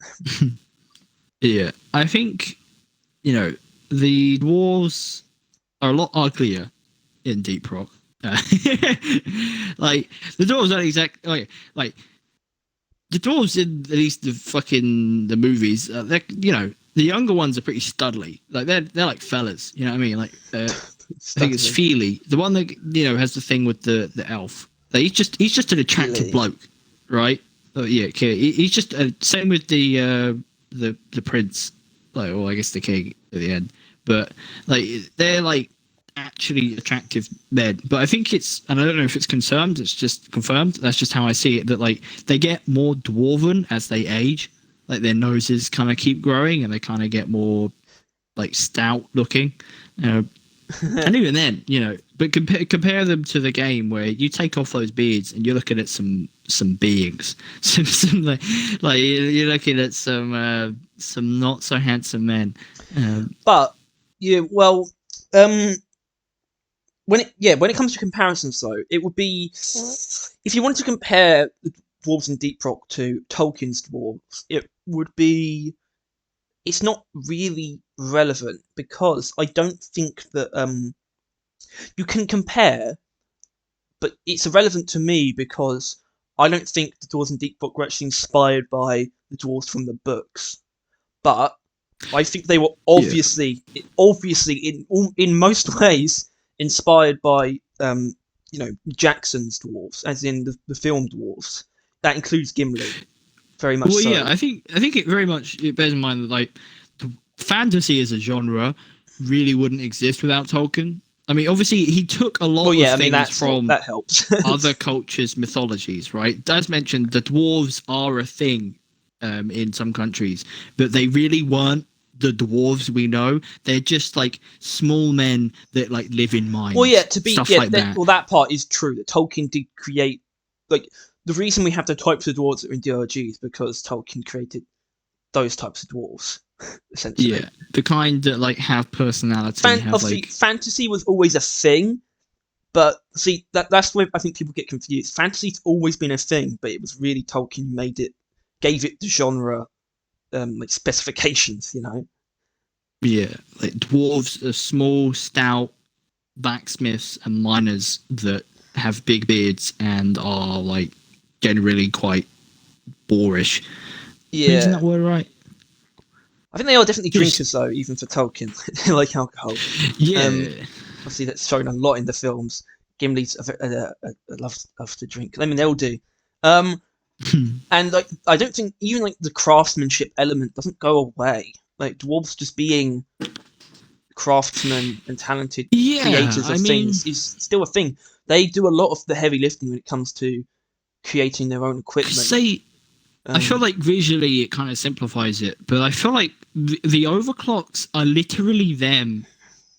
Yeah, I think, the dwarves are a lot uglier in Deep Rock. Like the dwarves aren't exactly like the dwarves in at least the movies. They're the younger ones are pretty studly. Like they're like fellas. You know what I mean? Like I think it's Feely, the one that has the thing with the elf. Like, he's just an attractive bloke, right? Yeah, okay. He's just same with the prince, like, or I guess the king at the end. But like they're like actually attractive men, but I think and I don't know if it's confirmed, it's just confirmed, that's just how I see it, that like they get more dwarven as they age, like their noses kind of keep growing and they kind of get more like stout looking, and even then, but compare them to the game where you take off those beards and you're looking at some beings, some like you're looking at some not so handsome men, but yeah, well, when it comes to comparisons, though, it would be, if you wanted to compare the dwarves in Deep Rock to Tolkien's dwarves, it would be, it's not really relevant, because I don't think that you can compare, but it's irrelevant to me because I don't think the dwarves in Deep Rock were actually inspired by the dwarves from the books, but I think they were obviously in most ways inspired by Jackson's dwarves, as in the film dwarves. That includes Gimli, very much. Well, so. Yeah, I think it bears in mind that like fantasy as a genre really wouldn't exist without Tolkien. I mean, obviously he took a lot of things from that helps. other cultures' mythologies, right? As mentioned, the dwarves are a thing in some countries, but they really weren't the dwarves we know. They're just like small men that like live in mines. Well, yeah, that. Well, that part is true. That Tolkien did create, like, the reason we have the types of dwarves that are in DRG is because Tolkien created those types of dwarves, essentially. Yeah, the kind that like have personality. Fantasy was always a thing, but see that's where I think people get confused. Fantasy's always been a thing, but it was really Tolkien gave it the genre. Like specifications, Yeah, like dwarves are small, stout blacksmiths and miners that have big beards and are like generally quite boorish. Yeah, isn't that word right? I think they are definitely drinkers, though, even for Tolkien. They like alcohol. Yeah, obviously that's shown a lot in the films. Gimli's loves to drink. I mean, they all do. And like, I don't think even like the craftsmanship element doesn't go away. Like dwarves just being craftsmen and talented creators of things is still a thing. They do a lot of the heavy lifting when it comes to creating their own equipment. I feel like visually it kind of simplifies it, but I feel like the overclocks are literally them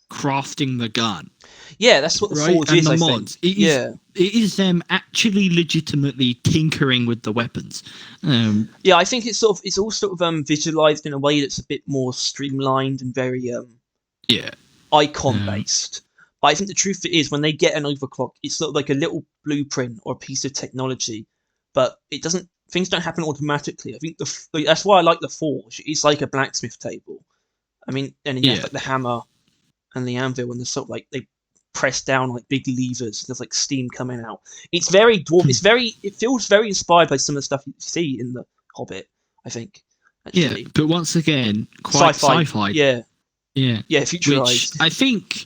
crafting the gun. Yeah, that's what the Forge is, I think. It is them actually legitimately tinkering with the weapons. Yeah, I think it's all sort of visualized in a way that's a bit more streamlined and very icon based. But I think the truth is, when they get an overclock, it's sort of like a little blueprint or a piece of technology, but things don't happen automatically. I think that's why I like the Forge. It's like a blacksmith table. I mean, and then you have like the hammer and the anvil, and the sort of like they press down like big levers. There's like steam coming out. It's very dwarf. It feels very inspired by some of the stuff you see in the Hobbit, I think. Actually. Yeah, but once again, quite sci-fi. Yeah, Yeah. Yeah, Which futurized. I think,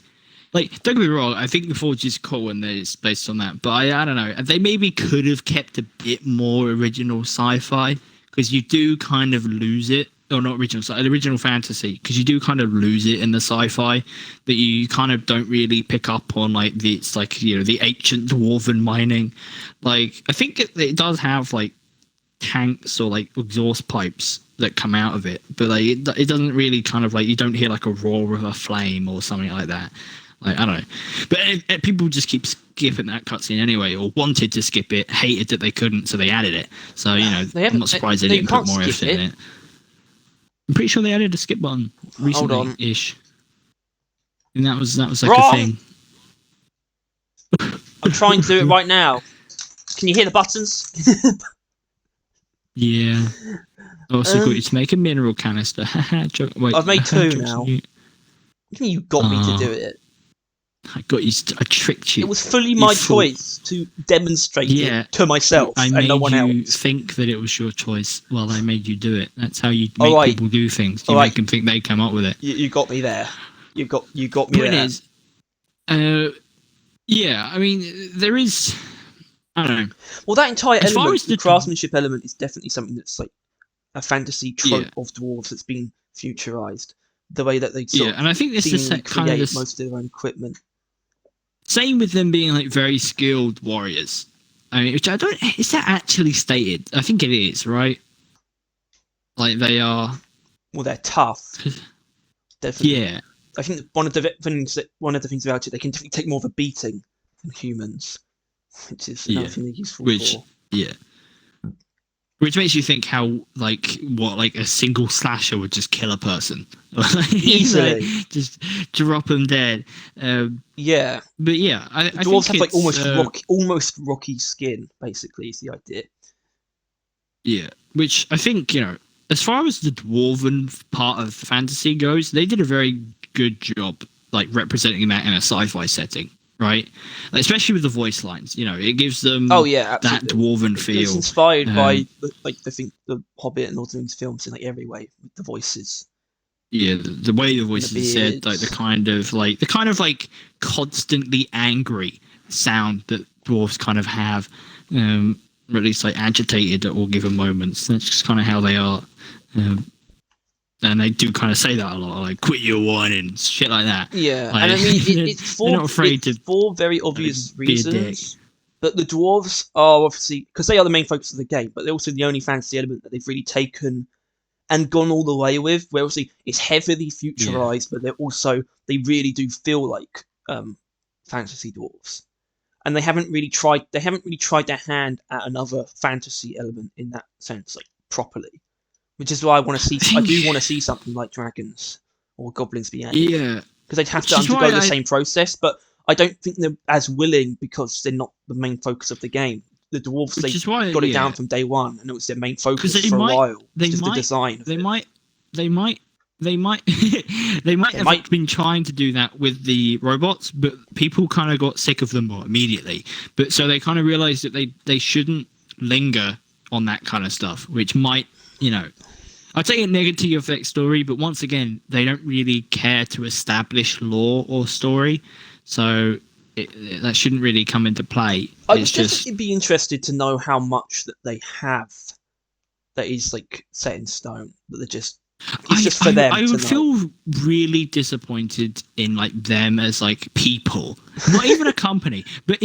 like, don't get me wrong, I think the Forge is cool and it's based on that, but I don't know. They maybe could have kept a bit more original sci-fi, because you do kind of lose it. Or not original fantasy, because you do kind of lose it in the sci-fi, that you kind of don't really pick up on, like, it's like, you know, the ancient dwarven mining. Like, I think it does have, like, tanks or, like, exhaust pipes that come out of it, but, like, it doesn't really kind of, like, you don't hear, like, a roar of a flame or something like that. Like, I don't know. But people just keep skipping that cutscene anyway, or wanted to skip it, hated that they couldn't, so they added it. So, you know, I'm not surprised they didn't put more effort in it. I'm pretty sure they added a skip button recently-ish. And that was like a thing. I'm trying to do it right now. Can you hear the buttons? Yeah. I also got you to make a mineral canister. Wait, I've made 2 now. You got me to do it. I got you. I tricked you. It was fully my choice to demonstrate it to myself and no one else. I made you think that it was your choice while I made you do it. That's how you make people do things. You make them think they come up with it. You got me there. You got me Point there. Is, yeah, I mean, there is... I don't know. Well, that entire element, the craftsmanship element, is definitely something that's like a fantasy trope of dwarves that's been futurized. The way that they and I think this is kind of most of their own equipment. Same with them being, like, very skilled warriors. I mean, which I don't... Is that actually stated? I think it is, right? Like, they are... Well, they're tough. Definitely. Yeah. I think one of the things about it, they can definitely take more of a beating than humans, which is another thing they're useful for. Yeah. Which makes you think how, like, a single slasher would just kill a person. Easily. Like, just drop them dead. Yeah. But yeah, I dwarves think have, like, almost rocky skin, basically, is the idea. Yeah. Which I think, you know, as far as the dwarven part of fantasy goes, they did a very good job, like, representing that in a sci-fi setting. Right, like, especially with the voice lines, you know, it gives them that dwarven feel. It's inspired by the Hobbit and Lord of the Rings films in, like, every way with the voices. Yeah, the way the voices are said, like the kind of constantly angry sound that dwarves kind of have, or at least, like, agitated at all given moments. That's just kind of how they are. And they do kind of say that a lot, like, quit your whining, shit like that. Yeah, like, and I mean, it's for very obvious reasons. But the dwarves are obviously, because they are the main focus of the game, but they're also the only fantasy element that they've really taken and gone all the way with, where obviously it's heavily futurized, but they really do feel like fantasy dwarves. And they haven't really tried their hand at another fantasy element in that sense, like, properly. Which is why I do want to see something like dragons or goblins be added. Yeah. Because they'd have to undergo the same process, but I don't think they're as willing because they're not the main focus of the game. The dwarves, they got it down from day one, and it was their main focus for a while. The design. They might have been trying to do that with the robots, but people kind of got sick of them more immediately. But so they kind of realized that they shouldn't linger on that kind of stuff, which might, you know, I'd say a negative effect story, but once again, they don't really care to establish lore or story, so that shouldn't really come into play. I would definitely be interested to know how much that they have that is, like, set in stone, that they're just... It's just for them. I would feel really disappointed in, like, them as, like, people, not even a company, but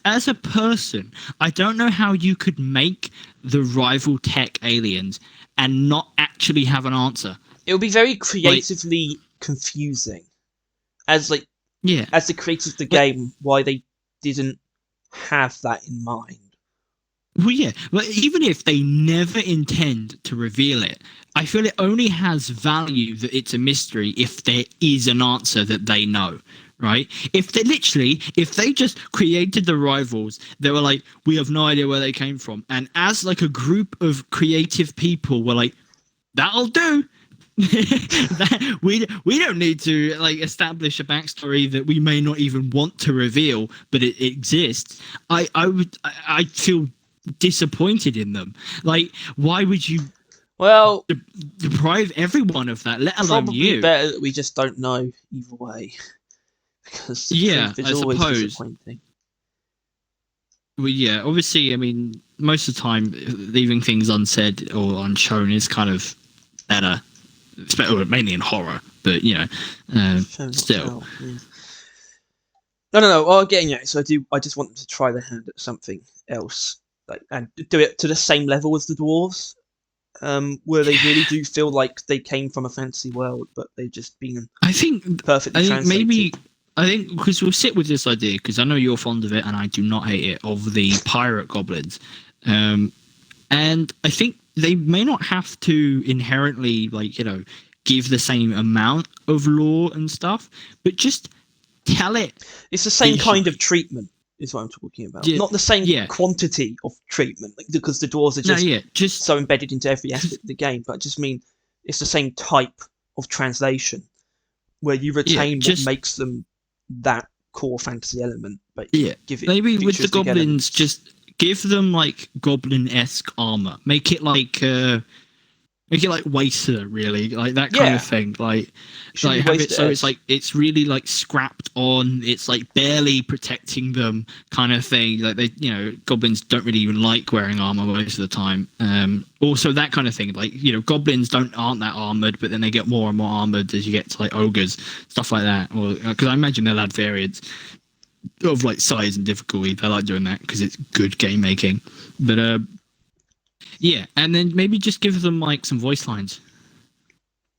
as a person. I don't know how you could make the rival tech aliens and not actually have an answer. It would be very creatively confusing, as the creators of the game, why they didn't have that in mind. Well, yeah, but even if they never intend to reveal it, I feel it only has value that it's a mystery if there is an answer that they know, right? If they just created the rivals, they were like, we have no idea where they came from. And as, like, a group of creative people were like, that'll do. we don't need to, like, establish a backstory that we may not even want to reveal, but it exists. I'd feel disappointed in them. Like, why would you Well, deprive everyone of that, let alone probably you. better that we just don't know either way, because the truth is I always suppose. disappointing. Well, yeah, obviously, I mean, most of the time, leaving things unsaid or unshown is kind of better, mainly in horror. But still. Yeah. No. Well, again, yeah. So I just want them to try their hand at something else, and do it to the same level as the dwarves, where they really do feel like they came from a fantasy world, but they've just been perfectly translated. I think because we'll sit with this idea, because I know you're fond of it and I do not hate it, of the pirate goblins. And I think they may not have to inherently, give the same amount of lore and stuff, but just tell it. It's the same kind of treatment, is what I'm talking about. Not the same quantity of treatment, because the dwarves are just so embedded into every aspect of the game, but I just mean it's the same type of translation, where you retain what makes them that core fantasy element, but give it maybe with the goblins, just give them like goblin-esque armor. Make it like Waster, really, like that kind of thing. Like have it so it's like it's really like scrapped on. It's like barely protecting them, kind of thing. Like they, goblins don't really even like wearing armor most of the time. Also that kind of thing. Like goblins aren't that armored, but then they get more and more armored as you get to like ogres, stuff like that. Or because I imagine they'll add variants of like size and difficulty. They like doing that because it's good game making. But yeah, and then maybe just give them like some voice lines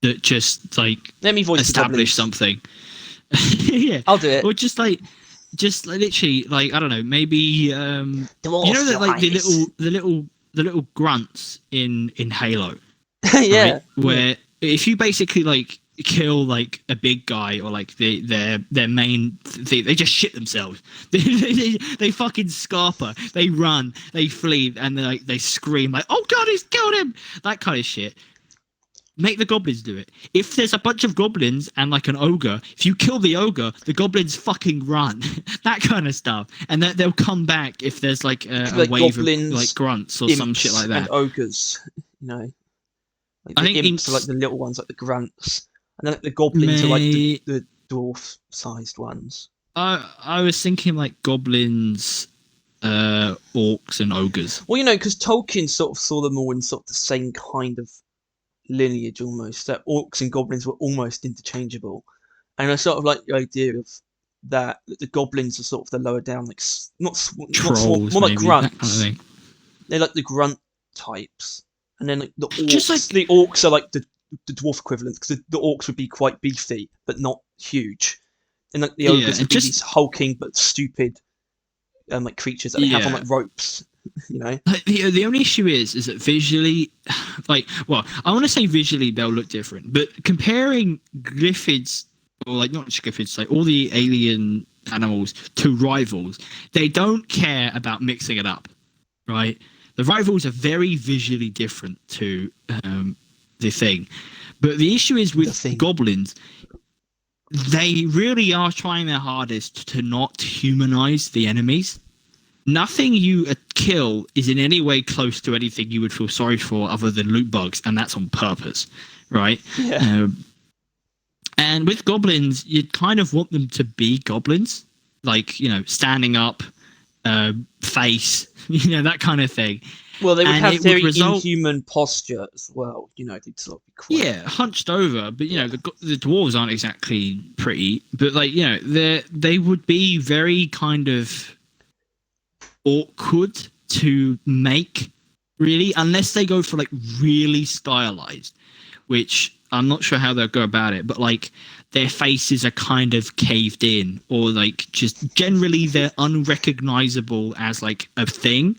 that just like let me voice establish something. Yeah, I'll do it. Or just literally like I don't know, maybe the little grunts in Halo. Yeah, right? Where if you basically like kill like a big guy or like their main they just shit themselves. They fucking scarper, they run, they flee, and they scream like, oh god, he's killed him, that kind of shit. Make the goblins do it. If there's a bunch of goblins and like an ogre, if you kill the ogre, the goblins fucking run. That kind of stuff, and they'll come back if there's like a wave of like grunts or some shit like that. And ogres, like I think imps are like the little ones, like the grunts. And then the goblins are like the dwarf-sized ones. I was thinking like goblins, orcs, and ogres. Well, because Tolkien sort of saw them all in sort of the same kind of lineage almost. That orcs and goblins were almost interchangeable. And I sort of like the idea of that the goblins are sort of the lower down, like trolls, more like grunts. That kind of thing. They're like the grunt types. And then like the orcs, the orcs are like the dwarf equivalent, because the orcs would be quite beefy but not huge, and like the ogres would be these hulking but stupid like creatures that they have on like ropes. Like, the only issue is that visually, like, well, I want to say visually they'll look different, but comparing Glyphids, or like not just Glyphids, like all the alien animals to rivals, they don't care about mixing it up, right? The rivals are very visually different to the thing, but the issue is with goblins, they really are trying their hardest to not humanize the enemies. Nothing you kill is in any way close to anything you would feel sorry for other than loot bugs, and that's on purpose, right? And with goblins, you'd kind of want them to be goblins, like standing up, face, that kind of thing. Well, they would have very inhuman posture as well. They'd sort of be quite hunched over. But the dwarves aren't exactly pretty. But like they would be very kind of awkward to make, really, unless they go for like really stylized, which I'm not sure how they'll go about it. But like their faces are kind of caved in, or like just generally they're unrecognizable as like a thing.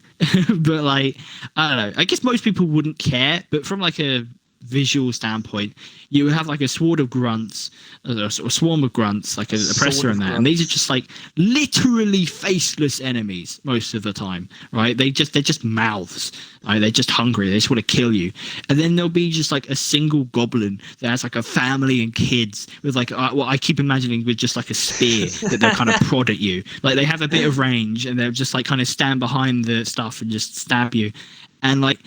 But like I don't know, I guess most people wouldn't care, but from like a visual standpoint, you would have like a sword of grunts, a sort of swarm of grunts, like a oppressor in that, and these are just like literally faceless enemies most of the time, right? They're just mouths, right? They're just hungry, they just want to kill you. And then there'll be just like a single goblin that has like a family and kids with like I keep imagining with just like a spear that they'll kind of prod at you, like they have a bit of range and they'll just like kind of stand behind the stuff and just stab you. And like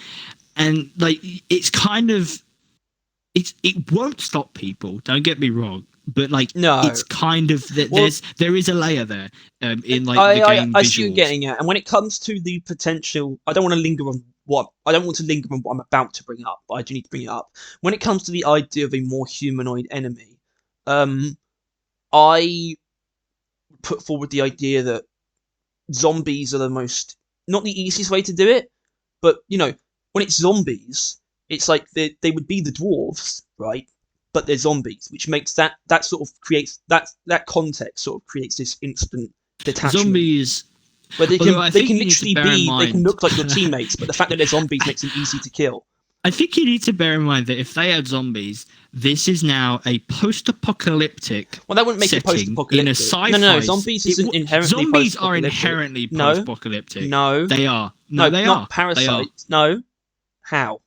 and like it's kind of it won't stop people. Don't get me wrong, but like No. it's kind of there is a layer there in like the game I visuals. see what you're getting at, and when it comes to the potential, I don't want to linger on what I'm about to bring up, but I do need to bring it up. When it comes to the idea of a more humanoid enemy, I put forward the idea that zombies are not the easiest way to do it, but when it's zombies, it's like they would be the dwarves, right? But they're zombies, which makes that sort of creates that context sort of creates this instant detachment. Zombies, where they can literally they can look like your teammates, but the fact that they're zombies makes them easy to kill. I think you need to bear in mind that if they had zombies, this is now a post-apocalyptic. Well, that wouldn't make it post-apocalyptic. In a sci-fi. No. Zombies isn't inherently. Zombies are inherently post-apocalyptic. No, they are. No, they not are. parasites. No, how?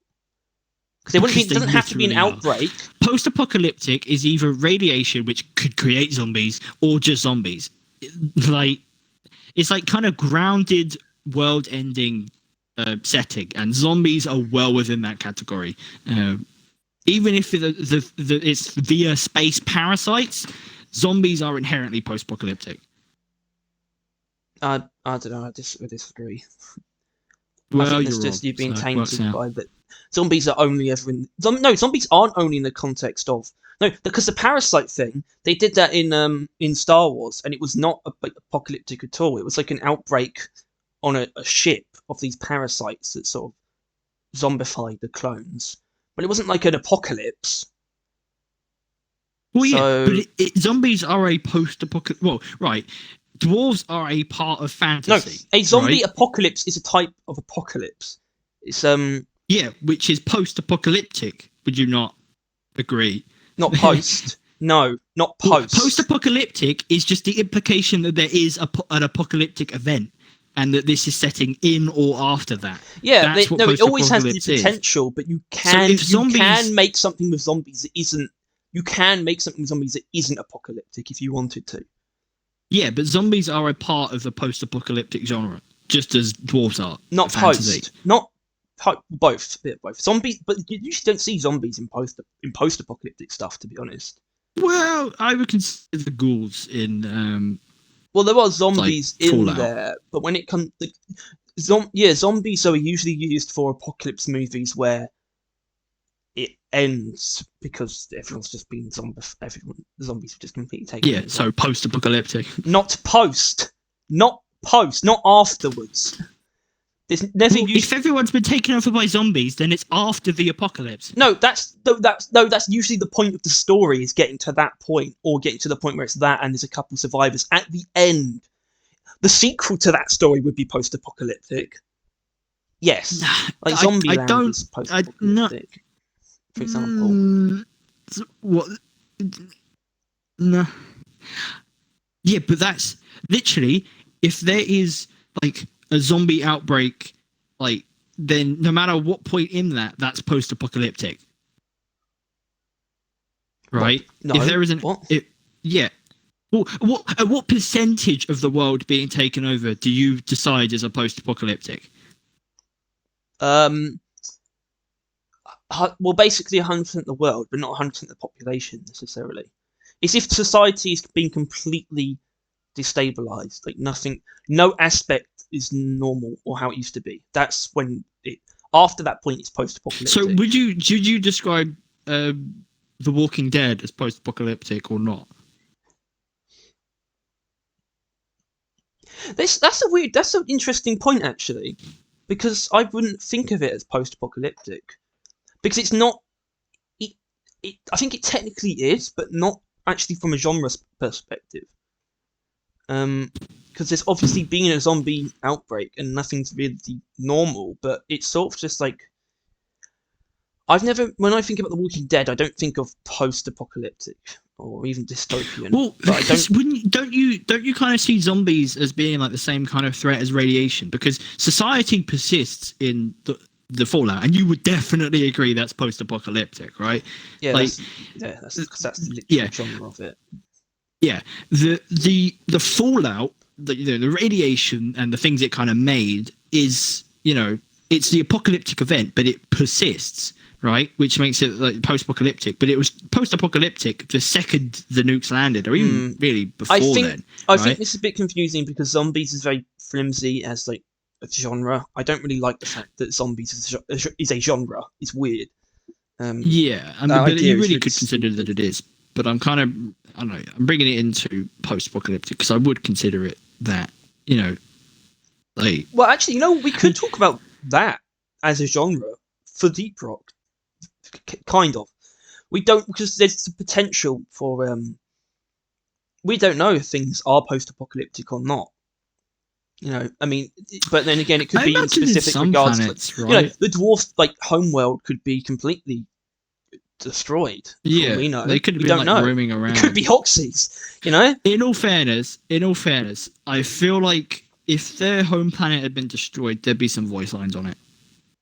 Because it doesn't have to be an outbreak. Post-apocalyptic is either radiation, which could create zombies, or just zombies. Like it's like kind of grounded, world-ending setting, and zombies are well within that category. Even if it's via space parasites, zombies are inherently post-apocalyptic. I don't know. I disagree. Well, I think it's just you've been tainted by that. Zombies are only ever in. No, zombies aren't only in the context of. No, because the parasite thing, they did that in Star Wars, and it was not apocalyptic at all. It was like an outbreak on a ship of these parasites that sort of zombified the clones. But it wasn't like an apocalypse. Well, yeah, but zombies are a post-apocalyptic. Well, right. Dwarves are a part of fantasy. No, a zombie apocalypse is a type of apocalypse. It's Yeah, which is post-apocalyptic. Would you not agree? Not post. No, not post. Well, post-apocalyptic is just the implication that there is an apocalyptic event, and that this is setting in or after that. Yeah, it always has the potential, but you can make something with zombies that isn't. You can make something with zombies that isn't apocalyptic if you wanted to. Yeah, but zombies are a part of the post-apocalyptic genre, just as dwarves are. Not post. Not both. A bit of both. Zombies, but you usually don't see zombies in post-apocalyptic stuff, to be honest. Well, I would consider the ghouls in. Well, there are zombies like in Fallout. there, but when it comes, zombies are usually used for apocalypse movies where it ends because everyone's just been the zombies have just completely taken. Yeah, so post-apocalyptic. Not afterwards. There's never if everyone's been taken over by zombies, then it's after the apocalypse. No, that's usually the point of the story, is getting to that point, or getting to the point where it's that and there's a couple survivors at the end. The sequel to that story would be post-apocalyptic. Yes, like Zombieland is post-apocalyptic, for example. What? No. Yeah, but that's literally, if there is like a zombie outbreak, like, then no matter what point in that's post-apocalyptic, right? No. If there isn't, yeah. Well, what percentage of the world being taken over do you decide is a post-apocalyptic? Well, basically 100% of the world, but not 100% of the population necessarily. It's if society has been completely destabilized, like no aspect is normal or how it used to be. That's when after that point it's post-apocalyptic. So would you describe The Walking Dead as post-apocalyptic or not? That's an interesting point, actually, because I wouldn't think of it as post-apocalyptic, because it's not. I think it technically is, but not actually from a genre perspective. Because there's obviously been a zombie outbreak and nothing's really normal, but it's sort of just like. When I think about The Walking Dead, I don't think of post-apocalyptic or even dystopian. Well, don't you kind of see zombies as being like the same kind of threat as radiation? Because society persists in the Fallout, and you would definitely agree that's post-apocalyptic, right? Yeah, like, that's the genre of it. Yeah, the Fallout, the radiation and the things it kind of made is, it's the apocalyptic event, but it persists, right? Which makes it like post-apocalyptic. But it was post-apocalyptic the second the nukes landed, or even really before then. I think this is a bit confusing because zombies is very flimsy as like a genre. I don't really like the fact that zombies is a genre. It's weird. Yeah, I mean, but you really could consider that it is. But I'm kind of, I don't know, I'm bringing it into post-apocalyptic because I would consider it that, you know, like. Well, actually, we could talk about that as a genre for deep rock, kind of. We don't, because there's the potential for we don't know if things are post-apocalyptic or not. I mean, but then again, it could be in specific regards. Planets, right? The dwarf homeworld could be completely destroyed. Yeah, we know. They could be roaming around. It could be Hoxies. In all fairness, I feel like if their home planet had been destroyed, there'd be some voice lines on it.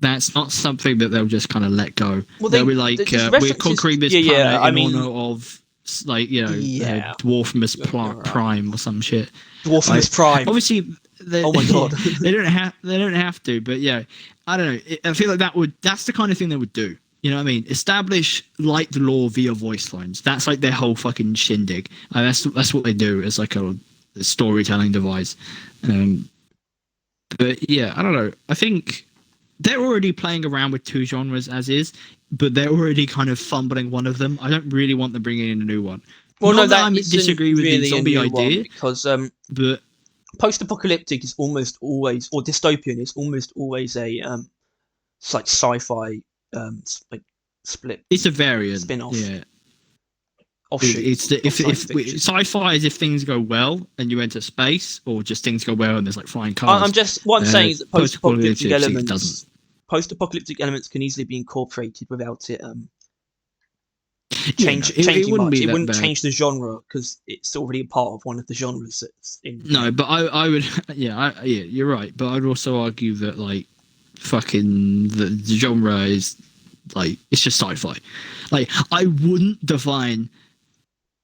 That's not something that they'll just kind of let go. Well, they'll be like, we're conquering this planet in honor of, Dwarfmus Prime or some shit. Dwarfmus Prime. Obviously, oh my god, they don't have to. But yeah, I don't know. I feel like that's the kind of thing they would do. You know what I mean? Establish the law via voice lines. That's like their whole fucking shindig. That's what they do as like a storytelling device. But yeah, I don't know. I think they're already playing around with two genres as is, but they're already kind of fumbling one of them. I don't really want them bringing in a new one. Well, not that I disagree with really the zombie idea, because but post-apocalyptic is almost always, or dystopian is almost always a it's like sci-fi split. It's a variant spin-off. Yeah. Offshoot. It's if sci-fi is if things go well and you enter space, or just things go well and there's like flying cars. What I'm saying is that post-apocalyptic elements can easily be incorporated without it changing much. It wouldn't change the genre because it's already a part of one of the genres that's in. No, but I would yeah, you're right. But I'd also argue that like fucking the genre is like it's just sci-fi. Like I wouldn't define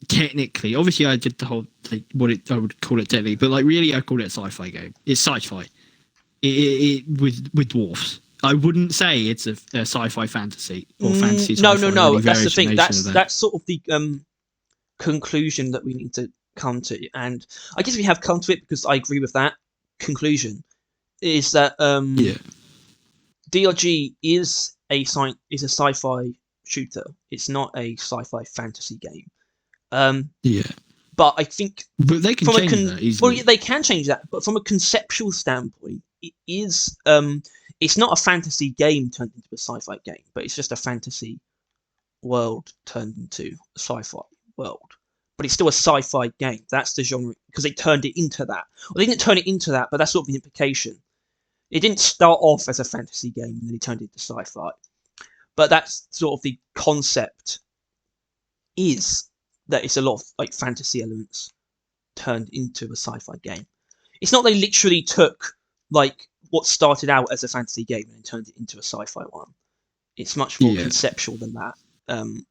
technically. Obviously, I did the whole I would call it technically, but like really, I call it a sci-fi game. It's sci-fi. It with dwarfs. I wouldn't say it's a sci-fi fantasy or fantasy. No. That's the thing. That's sort of the conclusion that we need to come to, and I guess we have come to it because I agree with that conclusion. Is that DRG is a sci-fi shooter. It's not a sci-fi fantasy game. But I think they can change that easily. Well, they can change that, but from a conceptual standpoint, it is. It's not a fantasy game turned into a sci-fi game, but it's just a fantasy world turned into a sci-fi world. But it's still a sci-fi game. That's the genre because they turned it into that. Well, they didn't turn it into that, but that's sort of the implication. It didn't start off as a fantasy game and then it turned into sci-fi. But that's sort of the concept is that it's a lot of like fantasy elements turned into a sci-fi game. It's not they literally took like what started out as a fantasy game and turned it into a sci-fi one. It's much more conceptual than that. And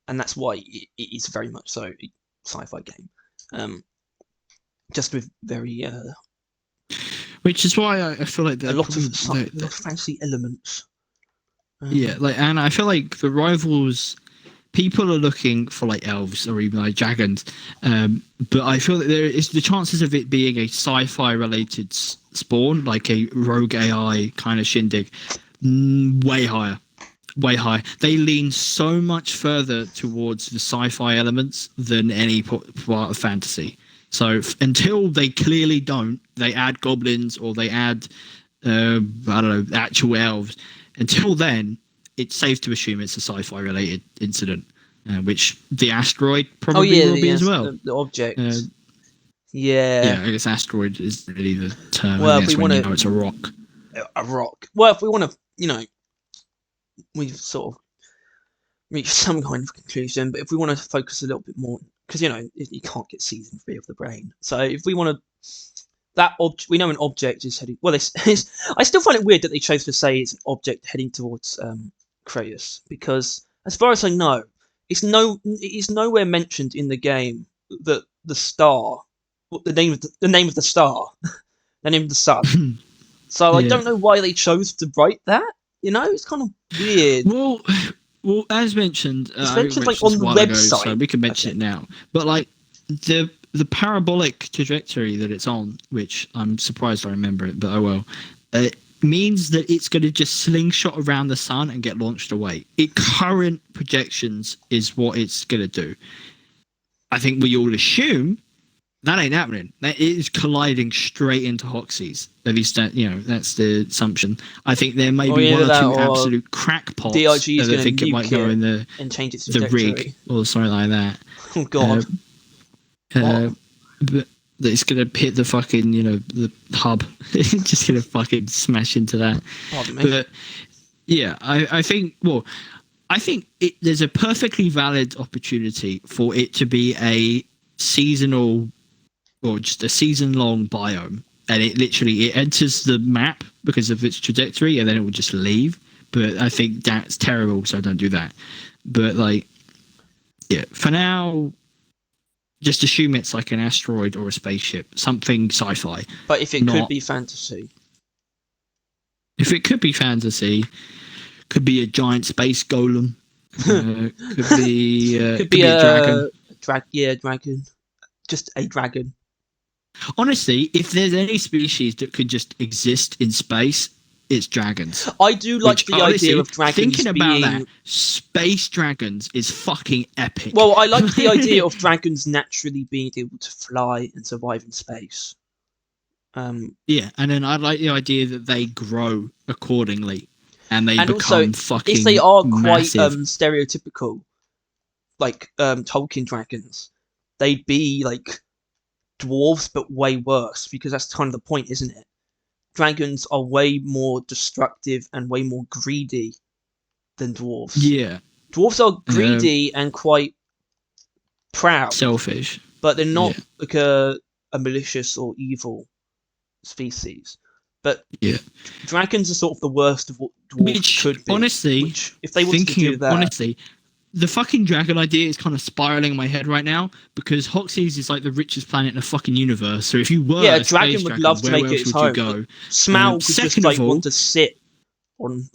that's why it is very much so a sci-fi game. Just with very which is why I feel like a lot of fancy elements. And I feel like the rivals, people are looking for like elves or even like dragons, but I feel that there is the chances of it being a sci-fi related spawn, like a rogue AI kind of shindig, way higher. They lean so much further towards the sci-fi elements than any part of fantasy. So until they clearly don't, they add goblins or they add, I don't know, actual elves. Until then, it's safe to assume it's a sci-fi related incident, which the asteroid probably will be as well. The object. Yeah, I guess asteroid is really the term. Well, if we want to, it's a rock. A rock. Well, if we want to, we've sort of reached some kind of conclusion. But if we want to focus a little bit more, because you can't get season 3 of the brain. So if we want to, we know an object is heading. Well, I still find it weird that they chose to say it's an object heading towards Kratos, because as far as I know, it is nowhere mentioned in the game that the star, the name of the star, the name of the sun, So I don't know why they chose to write that. You know, it's kind of weird. Well, as mentioned, it's mentioned like on the website, so we can mention it now. But like the parabolic trajectory that it's on, which I'm surprised I remember it, but oh well. It means that it's going to just slingshot around the sun and get launched away. Current projections is what it's going to do. I think we all assume that ain't happening. That is colliding straight into Hoxie's. At least that's the assumption. I think there may be one or two absolute crackpots DRG is that think it might go in the change its rig or something like that. Oh god. But it's gonna hit the fucking the hub. It's just gonna fucking smash into that. But yeah, I think there's a perfectly valid opportunity for it to be a seasonal or just a season-long biome, and it enters the map because of its trajectory, and then it will just leave. But I think that's terrible, so don't do that. But for now, just assume it's like an asteroid or a spaceship, something sci-fi. But if it could be fantasy, could be a giant space golem. Could be a dragon. Dragon. Just a dragon. Honestly, if there's any species that could just exist in space, it's dragons. I do like the idea of dragons thinking about that. Space dragons is fucking epic. Well, I like the idea of dragons naturally being able to fly and survive in space. Yeah, and then I like the idea that they grow accordingly, and they become also, fucking if they are quite massive. Stereotypical, like Tolkien dragons, they'd be like dwarves, but way worse, because that's kind of the point, isn't it? Dragons are way more destructive and way more greedy than dwarves. Yeah. Dwarves are greedy and quite proud. Selfish. But they're not like a malicious or evil species. But dragons are sort of the worst of what dwarves could be. Honestly, if they wanted to do that... Honestly, the fucking dragon idea is kind of spiraling in my head right now, because Hoxie's is like the richest planet in the fucking universe. So if you were a dragon would love to make it its home. Smaug could just want to sit on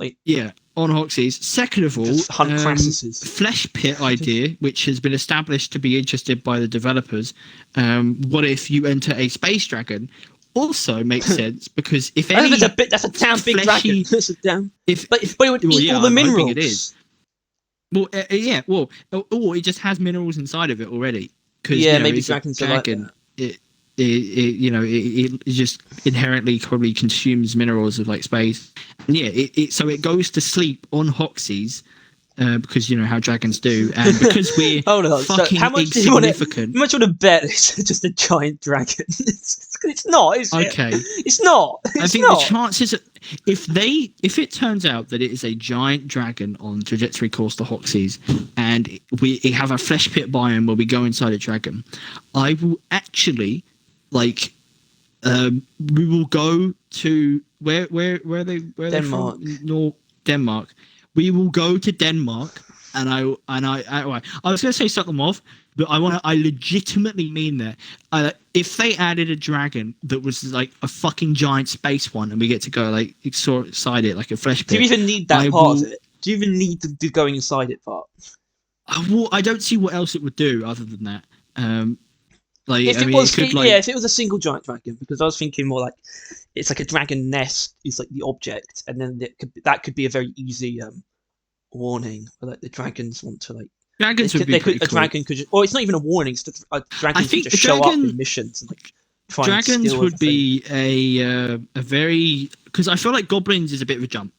on Hoxie's. Second of all, flesh pit idea, which has been established to be interested by the developers. What if you enter a space dragon? Also makes sense, because if any that's a damn big dragon. But it would eat all the minerals. I think it is. Well, it just has minerals inside of it already. Maybe dragons are like that. It just inherently probably consumes minerals of like space. And so it goes to sleep on Hoxie's, because how dragons do, and because we're fucking insignificant. How much would I bet it's just a giant dragon? It's not, is it? Okay. It's not. I think the chances if it turns out that it is a giant dragon on trajectory course to Hoxie's, and we have a flesh pit biome where we go inside a dragon, I will actually we will go to where are they Denmark. No, Denmark. We will go to Denmark, and I was going to say suck them off, but I legitimately mean that. If they added a dragon that was like a fucking giant space one, and we get to go like inside it like a flesh pit. Do you even need that part of it? Do you even need the going inside it part? I don't see what else it would do other than that. If it was a single giant dragon, because I was thinking more like it's like a dragon nest is like the object, and then that could be a very easy warning, where like the dragons want to like. Dragons would be pretty cool. A dragon could, or it's not even a warning. It's just a dragon could just show up in missions and like try and steal dragons would everything. be a very, because I feel like goblins is a bit of a jump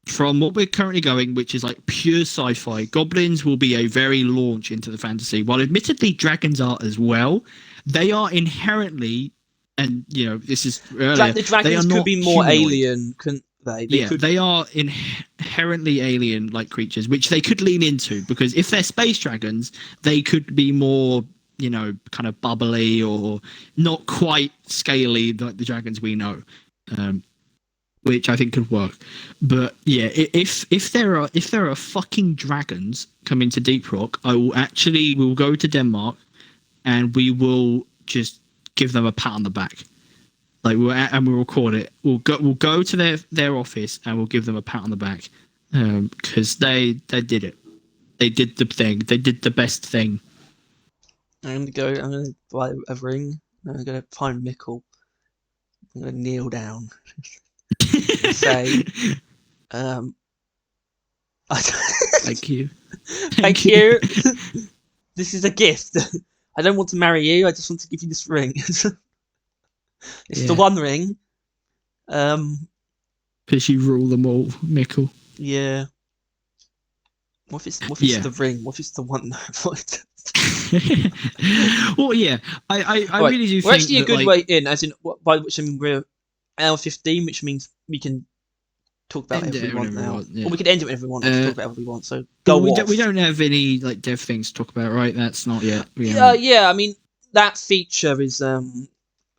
from what we're currently going, which is like pure sci-fi. Goblins will be a very launch into the fantasy. While admittedly dragons are as well, they are inherently, and this is earlier, the dragons could be more alien, couldn't they? They are inherently alien-like creatures, which they could lean into, because if they're space dragons, they could be more, kind of bubbly or not quite scaly like the dragons we know. Which I think could work. But if there are fucking dragons coming to Deep Rock, we'll go to Denmark, and we will just give them a pat on the back. Like we'll record it. We'll go to their office and we'll give them a pat on the back, because they did it. They did the thing. They did the best thing. I'm gonna buy a ring. I'm gonna find Mickle. I'm gonna kneel down and say, Thank you. Thank you. This is a gift. I don't want to marry you. I just want to give you this ring. It's the one ring. Because you rule them all, Mickle. Yeah. What if it's the ring? What if it's the one? Well, yeah. I right. really do think we're actually a good like, way in, as in by which I mean we're hour 15, which means we can talk about whatever we want now. Or we could end it whenever we want. Talk about whatever we want. So go we off. We don't have any like dev things to talk about, right? That's not yet. Yeah. I mean that feature is a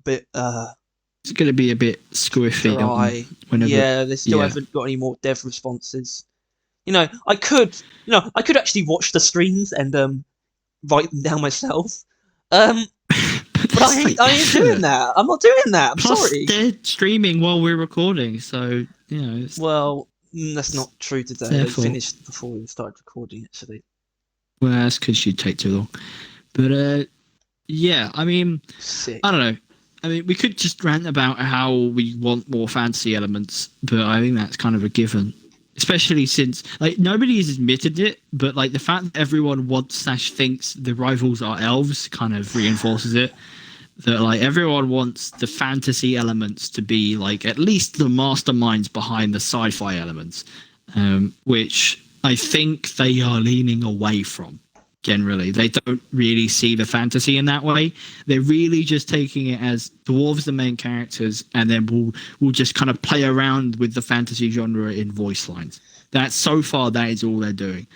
bit. It's going to be a bit squiffy. Dry. They still haven't got any more dev responses. I could actually watch the streams and write them down myself. But I ain't doing that. I'm not doing that. I'm sorry. They're streaming while we're recording, so Well, that's not true today. They finished before we started recording it, so they. Well, that's because you'd take too long. But yeah, I mean, I don't know. I mean, we could just rant about how we want more fantasy elements, but I think that's kind of a given. Especially since, like, nobody has admitted it, but, like, the fact that everyone wants/thinks the rivals are elves kind of reinforces it. That, like, everyone wants the fantasy elements to be, like, at least the masterminds behind the sci-fi elements, which I think they are leaning away from. Generally, they don't really see the fantasy in that way. They're really just taking it as dwarves the main characters, and then we'll just kind of play around with the fantasy genre in voice lines. That is all they're doing,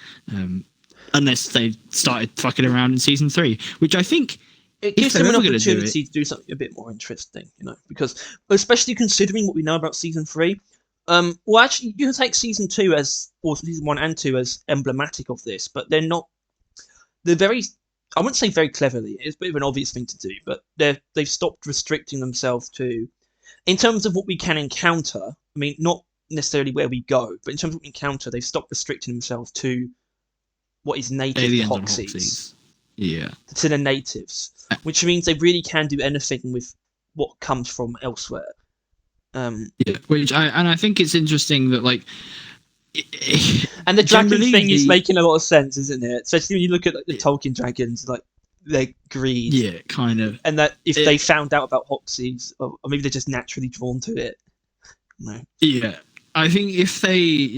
unless they started fucking around in season 3, which I think it gives them an opportunity to do something a bit more interesting, because especially considering what we know about season 3. Well, actually, you can take season 2 or season 1 and 2 as emblematic of this, but they're not. They're I wouldn't say very cleverly, it's a bit of an obvious thing to do, but they've stopped restricting themselves to, in terms of what we can encounter, I mean, not necessarily where we go, but in terms of what we encounter, they've stopped restricting themselves to what is native to Hoxies. Yeah. To the natives, which means they really can do anything with what comes from elsewhere. I think it's interesting that, like, and the dragon thing is making a lot of sense, isn't it? Especially when you look at the Tolkien dragons, like their greed. Yeah, kind of. And that if they found out about Hoxies, or maybe they're just naturally drawn to it. No. Yeah, I think if they,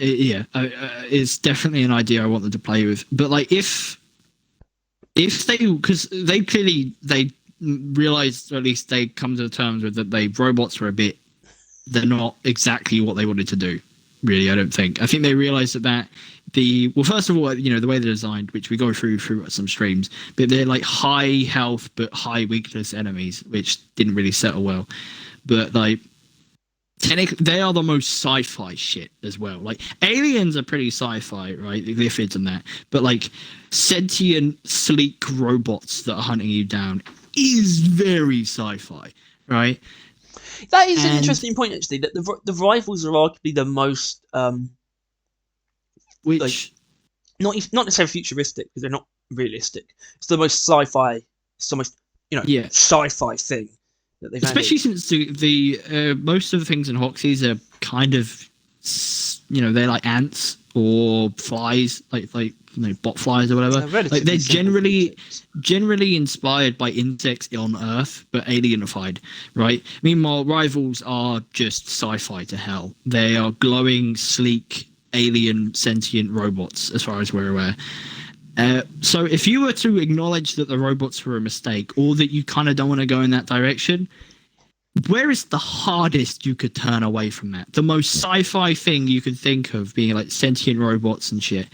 it's definitely an idea I want them to play with. But like, if they, because they clearly realized, or at least they come to terms with that robots were they're not exactly what they wanted to do. Really, I don't think. I think they realised that first of all, the way they're designed, which we go through some streams, but they're like high health but high weakness enemies, which didn't really settle well. But like, technically, they are the most sci-fi shit as well. Like, aliens are pretty sci-fi, right? The Glyphids and that. But like, sentient, sleek robots that are hunting you down is very sci-fi, right? That is an interesting point, actually. That the rivals are arguably the most, which not necessarily futuristic, because they're not realistic. It's the most sci-fi. It's the most sci-fi thing that they've. Especially since the most of the things in Hoxies are kind of, they're like ants or flies, like bot flies or whatever. Like, they're generally inspired by insects on Earth, but alienified, right? Meanwhile, rivals are just sci-fi to hell. They are glowing, sleek, alien, sentient robots, as far as we're aware. So if you were to acknowledge that the robots were a mistake, or that you kind of don't want to go in that direction, where is the hardest you could turn away from that? The most sci-fi thing you could think of being like sentient robots and shit.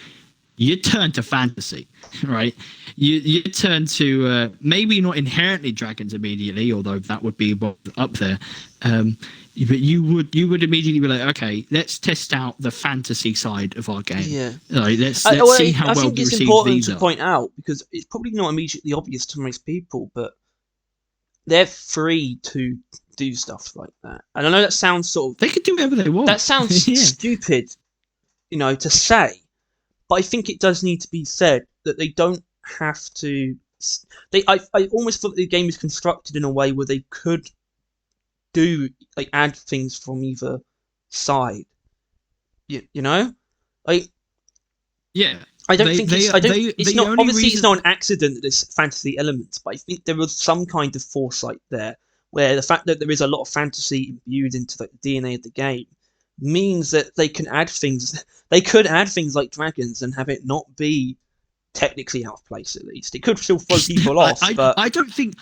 You turn to fantasy, right? You turn to maybe not inherently dragons immediately, although that would be up there. But you would immediately be like, okay, let's test out the fantasy side of our game. Yeah. Like, let's see how well we receive these. I think it's important to point out, because it's probably not immediately obvious to most people, but they're free to do stuff like that. And I know that sounds sort of... They can do whatever they want. That sounds stupid, to say. But I think it does need to be said that they don't have to... I almost thought the game is constructed in a way where they could add things from either side. You know? Yeah. I don't think it's not obviously it's not an accident that there's fantasy elements, but I think there was some kind of foresight there, where the fact that there is a lot of fantasy imbued into the DNA of the game means that they can add things. They could add things like dragons and have it not be technically out of place. At least it could still throw people off. But I don't think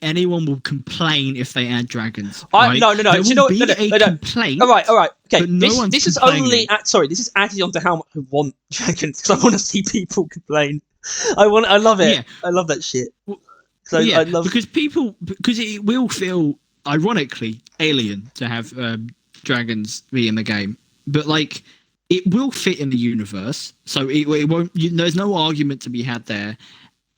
anyone will complain if they add dragons. No. There will be a complaint. All right. Okay, but this is only this is added onto how much I want dragons, because I want to see people complain. I love it. Yeah. I love that shit. So yeah, because it will feel ironically alien to have dragons be in the game, but it will fit in the universe, so it won't. There's no argument to be had there,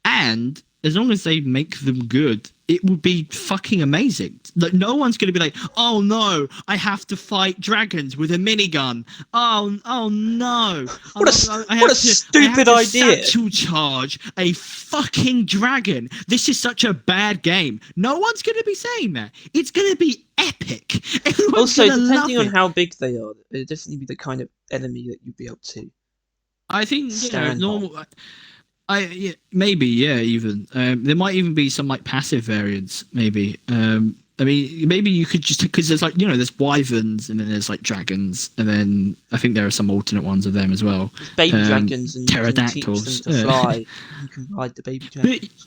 and as long as they make them good, it will be fucking amazing. No one's going to be like, oh no, I have to fight dragons with a minigun. Oh no! What a stupid idea! To charge a fucking dragon. This is such a bad game. No one's going to be saying that. It's going to be epic. Everyone's also, depending on how big they are, it'll definitely be the kind of enemy that you'd be able to. I think normal. Maybe even there might even be some passive variants. Maybe maybe you could just, because there's there's wyverns and then there's dragons, and then I think there are some alternate ones of them as well. There's baby dragons and pterodactyls. You can teach them to fly. You can ride the baby dragons.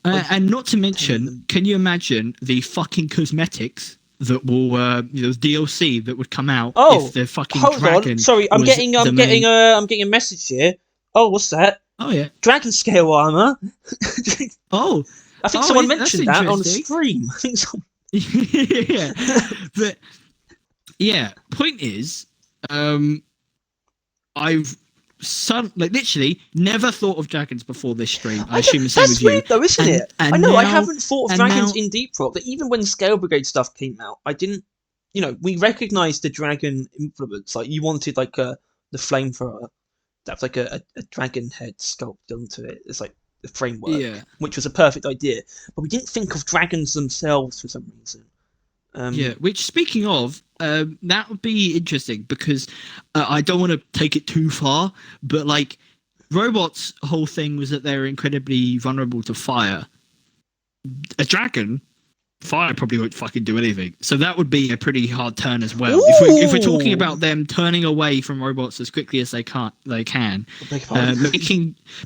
But, and not to mention, can you imagine the fucking cosmetics that will DLC that would come out if the fucking dragon? Sorry, I'm getting a message here. Oh, what's that? Oh yeah, dragon scale armor. I think someone mentioned that on the stream. I think someone... yeah, but point is, I've literally never thought of dragons before this stream. I assume the same with you. That's weird though, isn't it? I know. I haven't thought of dragons in Deep Rock. But even when Scale Brigade stuff came out, I didn't. We recognised the dragon influence. You wanted the flamethrower. That was a dragon head sculpted onto it. It's the framework, which was a perfect idea. But we didn't think of dragons themselves for some reason. Which, speaking of, that would be interesting, because I don't want to take it too far, but robots' whole thing was that they're incredibly vulnerable to fire. A dragon, fire probably won't fucking do anything. So that would be a pretty hard turn as well. If we're talking about them turning away from robots as quickly as they can,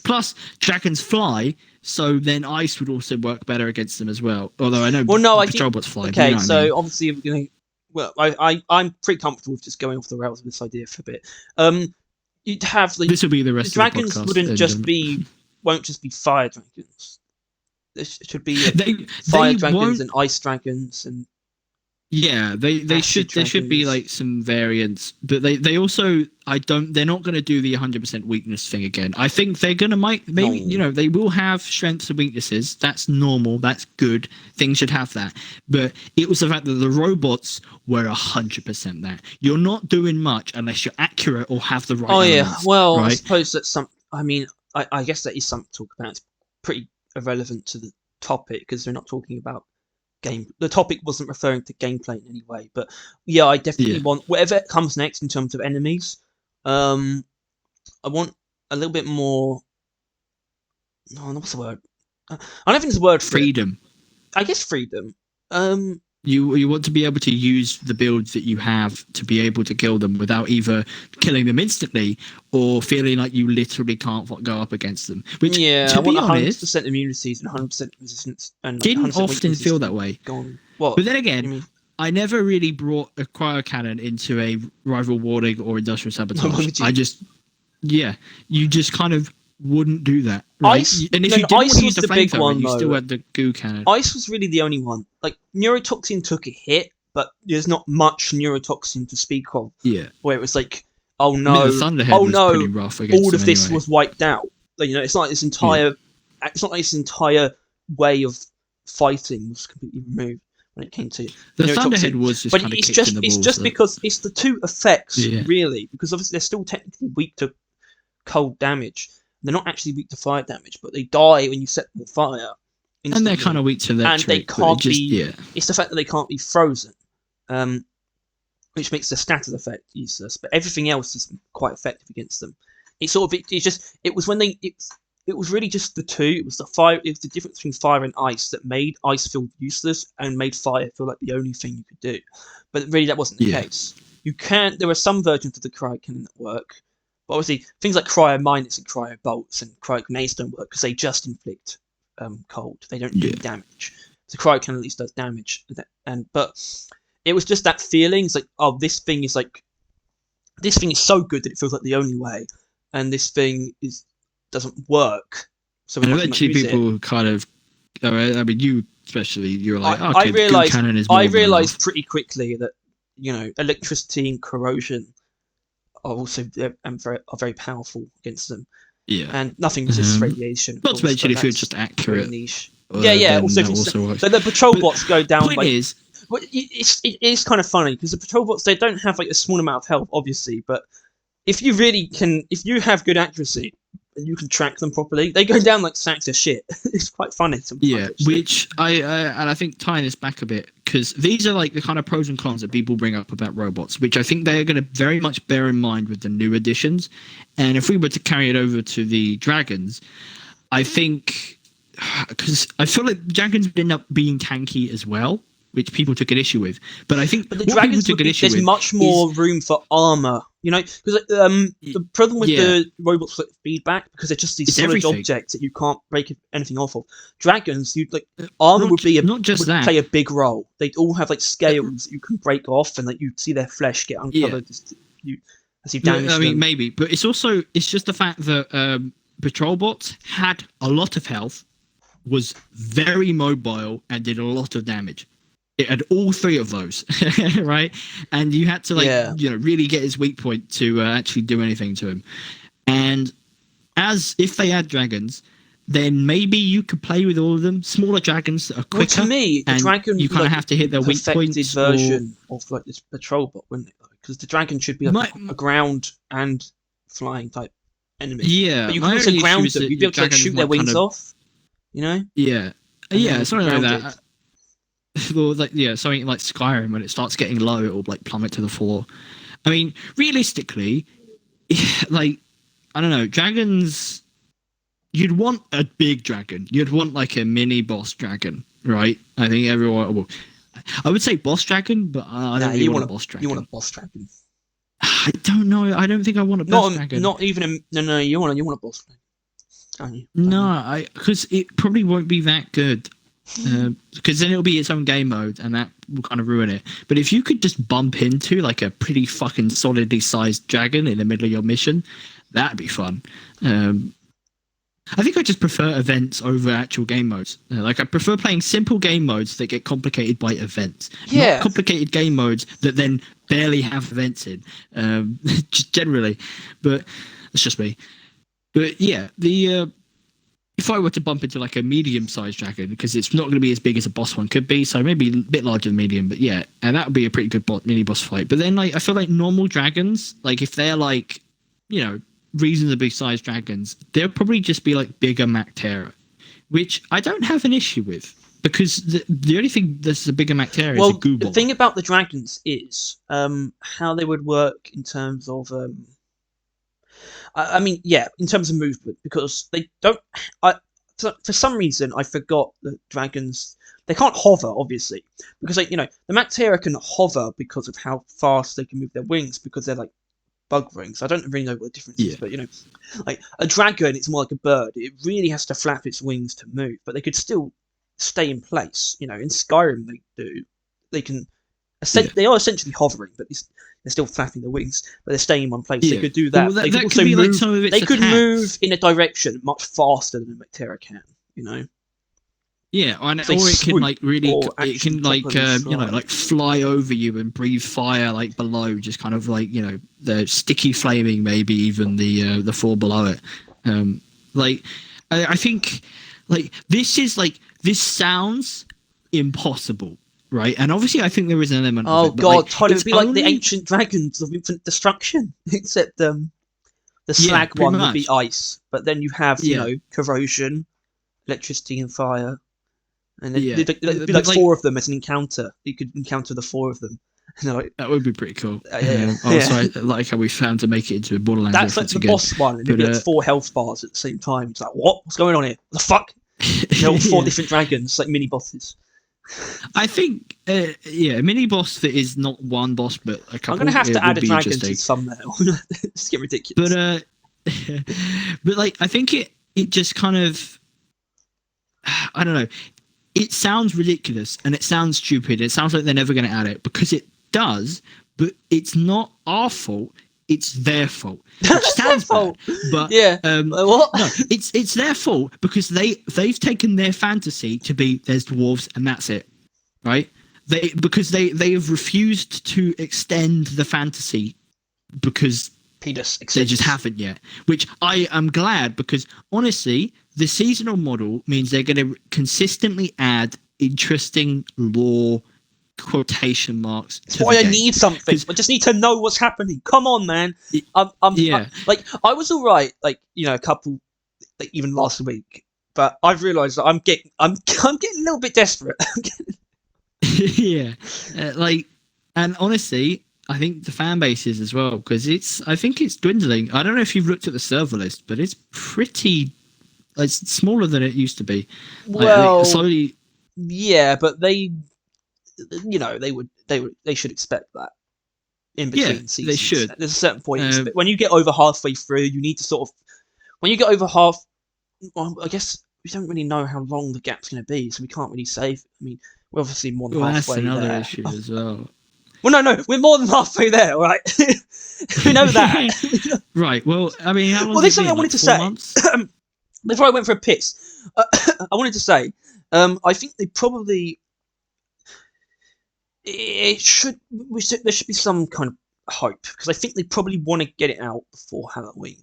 plus dragons fly, so then ice would also work better against them as well. Although I know patrol bots fly. Okay, so obviously we're going to... Well, I'm pretty comfortable with just going off the rails of this idea for a bit. You'd have this will be the rest of the podcast. Dragons won't just be fire dragons. There should be fire dragons and ice dragons and they should. There should be some variants, but they also they're not going to do the 100% weakness thing again. I think they're going to they will have strengths and weaknesses. That's normal. That's good. Things should have that. But it was the fact that the robots were 100% that. You're not doing much unless you're accurate or have the right. Oh elements, well, right? I suppose that's some. I mean, I guess that is something to talk about. It's pretty irrelevant to the topic because they're not talking about game. The topic wasn't referring to gameplay in any way, but I definitely want whatever comes next in terms of enemies. I want a little bit more. No, what's the word? I don't think there's a word for freedom. I guess freedom. You want to be able to use the builds that you have to be able to kill them without either killing them instantly or feeling like you literally can't go up against them. Which, to be honest, 100% immunities and 100% resistance. And didn't often feel that way. What? But then again, I never really brought a cryocannon into a rival warding or industrial sabotage. You just kind of wouldn't do that. Right? Ice, and if you didn't ice use was the big one, you still had the goo cannon. Ice was really the only one. Neurotoxin took a hit, but there's not much neurotoxin to speak of. Yeah. Where it was oh no, pretty rough all of this was wiped out. It's not this entire way of fighting was completely removed when it came to the Thunderhead was just kind of kicked in the balls. It's just because it's the two effects really, because obviously they're still technically weak to cold damage. They're not actually weak to fire damage, but they die when you set them on fire. Instantly. And they're kind of weak to electric. And they can't be. It's the fact that they can't be frozen, which makes the status effect useless. But everything else is quite effective against them. It was really just the two. It was the difference between fire and ice that made ice feel useless and made fire feel like the only thing you could do. But really, that wasn't the case. There are some versions of the cryo cannon that work. But obviously, things like cryo minus and cryo bolts and cryo grenades don't work because they just inflict cold. They don't do damage. The cryo cannon at least does damage. But it was just that feeling. It's like, oh, this thing is so good that it feels like the only way, and this thing doesn't work. So eventually, people kind of. I mean, you especially. You're like, okay, I realized pretty quickly that electricity and corrosion are also very powerful against them. Yeah, and nothing resists radiation. Not to mention if you're just accurate. Niche. Also the patrol bots go down. It is kind of funny because the patrol bots, they don't have like a small amount of health, obviously, but if you have good accuracy and you can track them properly, they go down like sacks of shit. It's quite funny sometimes. Yeah, which I think tying this back a bit, because these are like the kind of pros and cons that people bring up about robots, which I think they're going to very much bear in mind with the new additions. And if we were to carry it over to the dragons, I think, because I feel like dragons would end up being tanky as well, which people took an issue with. But I think the dragons there's much more room for armor, because the problem with the robots with feedback, because they're just these solid objects that you can't break anything off of. Dragons, armor would play a big role. They'd all have like scales that you can break off, and like you see their flesh get uncovered as you damage them. I mean, maybe, but it's just the fact that patrol bots had a lot of health, was very mobile, and did a lot of damage. It had all three of those, right? And you had to really get his weak point to actually do anything to him. And if they had dragons, then maybe you could play with all of them. Smaller dragons that are quicker. Well, to me, the dragon you kind of have to hit their weak points. Version of like this patrol bot, wouldn't it? Because the dragon should be like a ground and flying type enemy. Yeah, but you can also ground them. You'd be able to shoot their wings off. Yeah, something like that. Or something like Skyrim, when it starts getting low, it will like plummet to the floor. I mean, realistically, like, I don't know, dragons. You'd want a big dragon. You'd want like a mini boss dragon, right? I think everyone. Well, I would say boss dragon, but I don't really want a boss dragon. You want a boss dragon? I don't know. I don't think I want a boss dragon. Not even no. You want a boss dragon. Don't you? No, because it probably won't be that good. Because then it'll be its own game mode, and that will kind of ruin it. But if you could just bump into like a pretty fucking solidly sized dragon in the middle of your mission, that'd be fun. I think I just prefer events over actual game modes. Like, I prefer playing simple game modes that get complicated by events, not complicated game modes that then barely have events in. Just generally, but it's just me. But yeah, if I were to bump into like a medium-sized dragon, because it's not going to be as big as a boss one could be, so maybe a bit larger than medium, but yeah, and that would be a pretty good mini-boss fight. But then, like, I feel like normal dragons, like if they're like, reasonably sized dragons, they'll probably just be like bigger Mactera, which I don't have an issue with, because the only thing that's a bigger Mactera is a Gooball. The thing about the dragons is how they would work in terms of in terms of movement, because they don't. For some reason, I forgot that dragons, they can't hover, obviously, because the Mactera can hover because of how fast they can move their wings, because they're like bug wings. I don't really know what the difference is, but like a dragon, it's more like a bird. It really has to flap its wings to move, but they could still stay in place. In Skyrim, they do. They can. They are essentially hovering, but they're still flapping their wings, but they're staying in one place. They could do that. They could also move. They could move in a direction much faster than a Mactera can. Yeah, or it can like really, it can like like fly over you and breathe fire like below, just kind of like the sticky flaming, maybe even the fall below it. I think like this is like this sounds impossible, right? And obviously, I think there is an element. Oh of it, God, like, Todd, it would be like only... the ancient dragons of infinite destruction, except the slag pretty one would be much. ice, but then you have Yeah. corrosion, electricity, and fire, and then Yeah, it'd be like four of them as an encounter. You could encounter the four of them. That would be pretty cool. Yeah. Also, I like how we found to make it into a Borderlands That's like reference the again. boss one, and it'd be like 4 health bars at the same time. It's like, what's going on here? What the fuck? They're all 4 different dragons, like mini bosses. I think, a mini boss that is not one boss but a couple. I'm gonna have to add a dragon to the thumbnail. It's getting ridiculous. But like, I think it just kind of, I don't know. It sounds ridiculous and it sounds stupid. It sounds like they're never going to add it, because it does, but it's not our fault. It's their fault. Which sounds bad, but yeah. What? No, it's their fault, because they've taken their fantasy to be there's dwarves and that's it, right? They have refused to extend the fantasy because they just haven't yet. Which I am glad, because honestly, the seasonal model means they're going to consistently add interesting lore, quotation marks. That's why I need something. I just need to know what's happening. Come on, man. I was all right, like, a couple, like, even last week, but I've realised that I'm getting a little bit desperate. Yeah, and honestly, I think the fan base is as well, because I think it's dwindling. I don't know if you've looked at the server list, but it's smaller than it used to be. Well, slowly. Yeah, but they should expect that in between seasons. They should. There's a certain point when you get over halfway through, you need to when you get over half. Well, I guess we don't really know how long the gap's going to be, so we can't really say. I mean, we're obviously more than halfway there. That's another issue as well. Well, no, we're more than halfway there, all right? We know that. Right. Well, I mean, how long? Well, there's something I wanted to say. Before I went for a piss, I wanted to say, I think they probably. There should be some kind of hope, because I think they probably want to get it out before Halloween,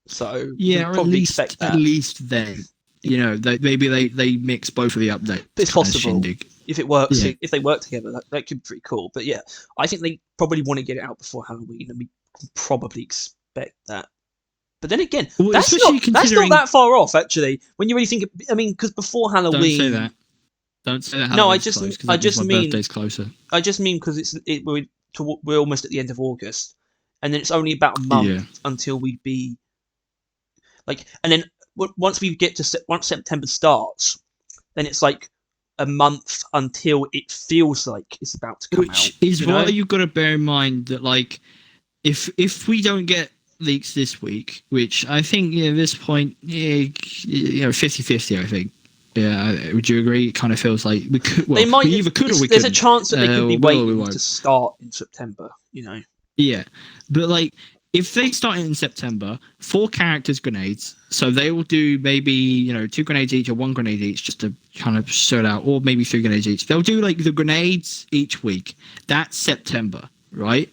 So yeah, or probably at least then, maybe they mix both of the updates. It's possible if it works. Yeah. If they work together, that could be pretty cool. But yeah, I think they probably want to get it out before Halloween, and we can probably expect that. But then again, that's not that far off, actually. When you really think, because before Halloween. Don't say that. Don't say that. No, I just mean birthday's closer. I just mean because we're almost at the end of August, and then it's only about a month until we'd be and then once September starts, then it's like a month until it feels like it's about to come out. Which is why you've got to bear in mind that, like, if we don't get leaks this week, which I think at this point, 50-50, I think. Yeah, would you agree? It kind of feels like we could. Well, we either could or we could. There's a chance that they could be waiting to start in September. Yeah, but like, if they start in September, 4 characters grenades, so they will do maybe 2 grenades each or 1 grenade each, just to kind of sort out, or maybe 3 grenades each. They'll do like the grenades each week. That's September, right?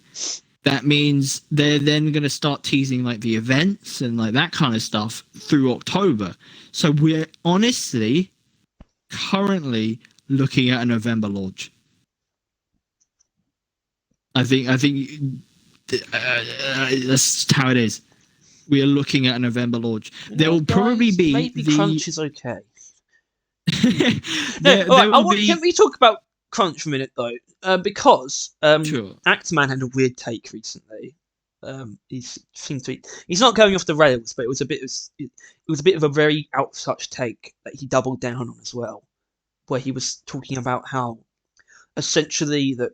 That means they're then going to start teasing like the events and like that kind of stuff through October. So we're honestly currently looking at a November launch. I think that's how it is. We are looking at a November launch. There will probably be maybe crunch is okay. Can we talk about crunch for a minute though? Because sure. Actman had a weird take recently. He's not going off the rails, but it was a bit of a very out of touch take that he doubled down on as well, where he was talking about how essentially that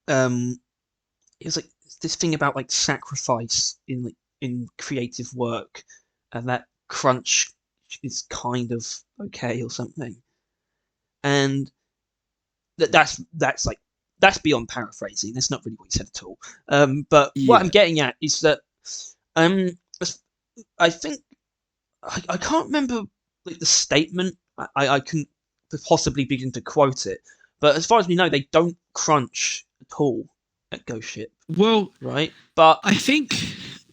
it was like this thing about like sacrifice in creative work, and that crunch is kind of okay or something, and that's beyond paraphrasing. That's not really what he said at all. But what I'm getting at is that I think I can't remember like the statement. I couldn't possibly begin to quote it. But as far as we know, they don't crunch at all at Ghost Ship. Well, right? But I think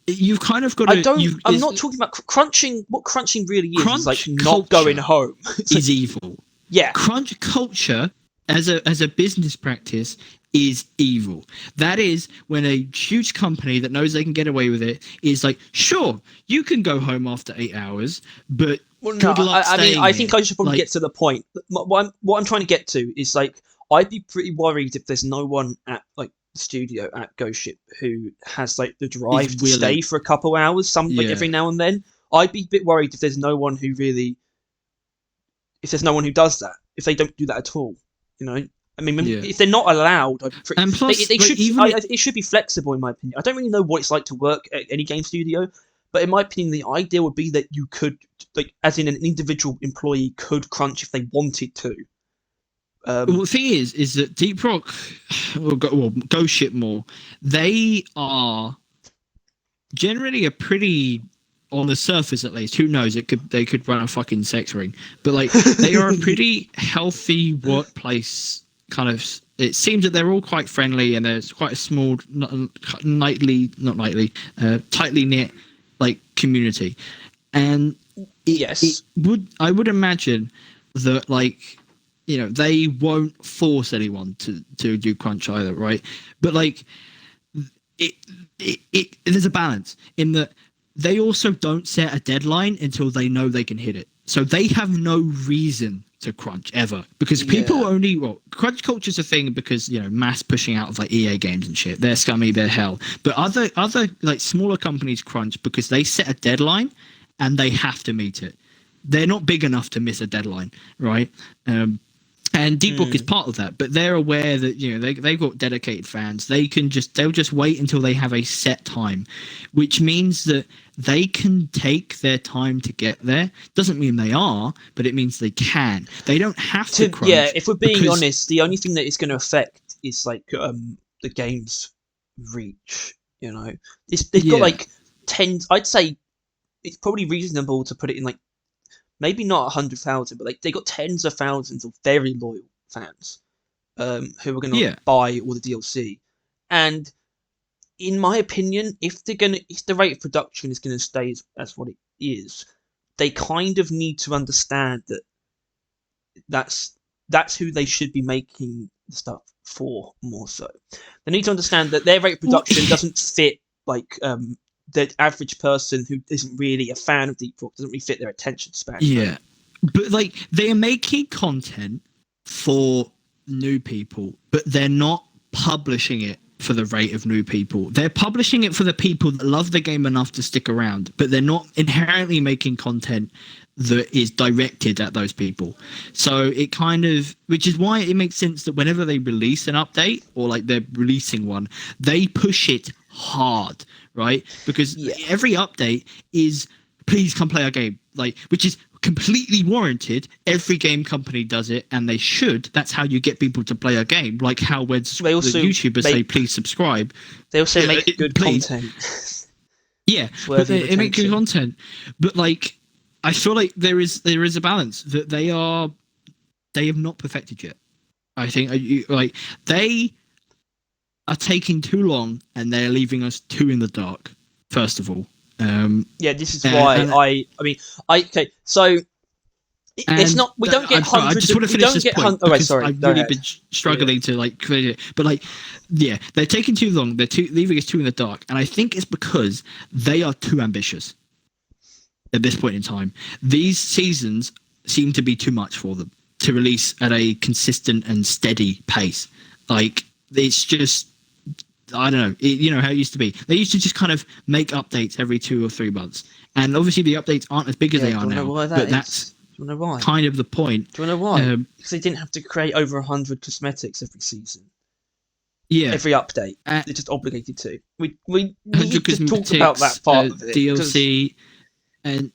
you've kind of got to. I'm not talking about crunching. What crunching really is like culture not going home. is evil. Yeah, crunch culture as a business practice is evil. That is when a huge company that knows they can get away with it is like, sure, you can go home after 8 hours, but well, no, good luck I mean, I think here. I should probably get to the point. What I'm trying to get to is like, I'd be pretty worried if there's no one at like the studio at Ghost Ship who has like the drive to stay for a couple hours, like every now and then. I'd be a bit worried if there's no one who really, if there's no one who does that, if they don't do that at all, you know. I mean, if they're not allowed, and plus, it should be flexible, in my opinion. I don't really know what it's like to work at any game studio, but in my opinion, the idea would be that you could, like, as in an individual employee, could crunch if they wanted to. Well, the thing is that Deep Rock, or Ghost Ship more, they are generally a pretty, on the surface at least, who knows, they could run a fucking sex ring, but like they are a pretty healthy workplace kind of. It seems that they're all quite friendly, and there's quite a small, tightly knit like community, and I would imagine that, like, you know, they won't force anyone to do crunch either, right? But like there's a balance in that they also don't set a deadline until they know they can hit it. So they have no reason to crunch ever, because people only, crunch culture is a thing because, you know, mass pushing out of like EA games and shit. They're scummy, they're hell. But other like smaller companies crunch because they set a deadline and they have to meet it. They're not big enough to miss a deadline, right? And Deep Rock is part of that, but they're aware that, you know, they've got dedicated fans. They'll just wait until they have a set time, which means that they can take their time to get there. Doesn't mean they are, but it means they can. They don't have to crunch. Yeah, if we're being honest, the only thing that it's going to affect is like the game's reach. You know, they've got like tens. I'd say it's probably reasonable to put it in like, maybe not 100,000, but like they got tens of thousands of very loyal fans who are going to buy all the DLC. And in my opinion, if the rate of production is going to stay as what it is, they kind of need to understand that that's who they should be making the stuff for more so. They need to understand that their rate of production doesn't fit like the average person who isn't really a fan of Deep Rock, doesn't really fit their attention span. Yeah, but like they are making content for new people, but they're not publishing it for the rate of new people. They're publishing it for the people that love the game enough to stick around, but they're not inherently making content that is directed at those people. So it kind of, which is why it makes sense that whenever they release an update or like they're releasing one, they push it hard, right? Because every update is, please come play our game, like, which is completely warranted. Every game company does it, and they should. That's how you get people to play a game. Like how when the YouTubers say, please subscribe. They also make good content. Yeah, but they make good content. But like, I feel like there is a balance that they have not perfected yet. I think like they are taking too long, and they're leaving us too in the dark. First of all, this is why okay. So it's not. We don't get hundreds. I just want to finish this point. Sorry. I've really been struggling to like create it, but like, they're taking too long. They're leaving us too in the dark, and I think it's because they are too ambitious at this point in time. These seasons seem to be too much for them to release at a consistent and steady pace. Like, it's just, I don't know, you know how it used to be. They used to just kind of make updates every 2 or 3 months. And obviously the updates aren't as big as they are now. But that's kind of the point. Do you know why? Because they didn't have to create over 100 cosmetics every season. Yeah. Every update. They're just obligated to. We need to talk about that part of it. DLC. And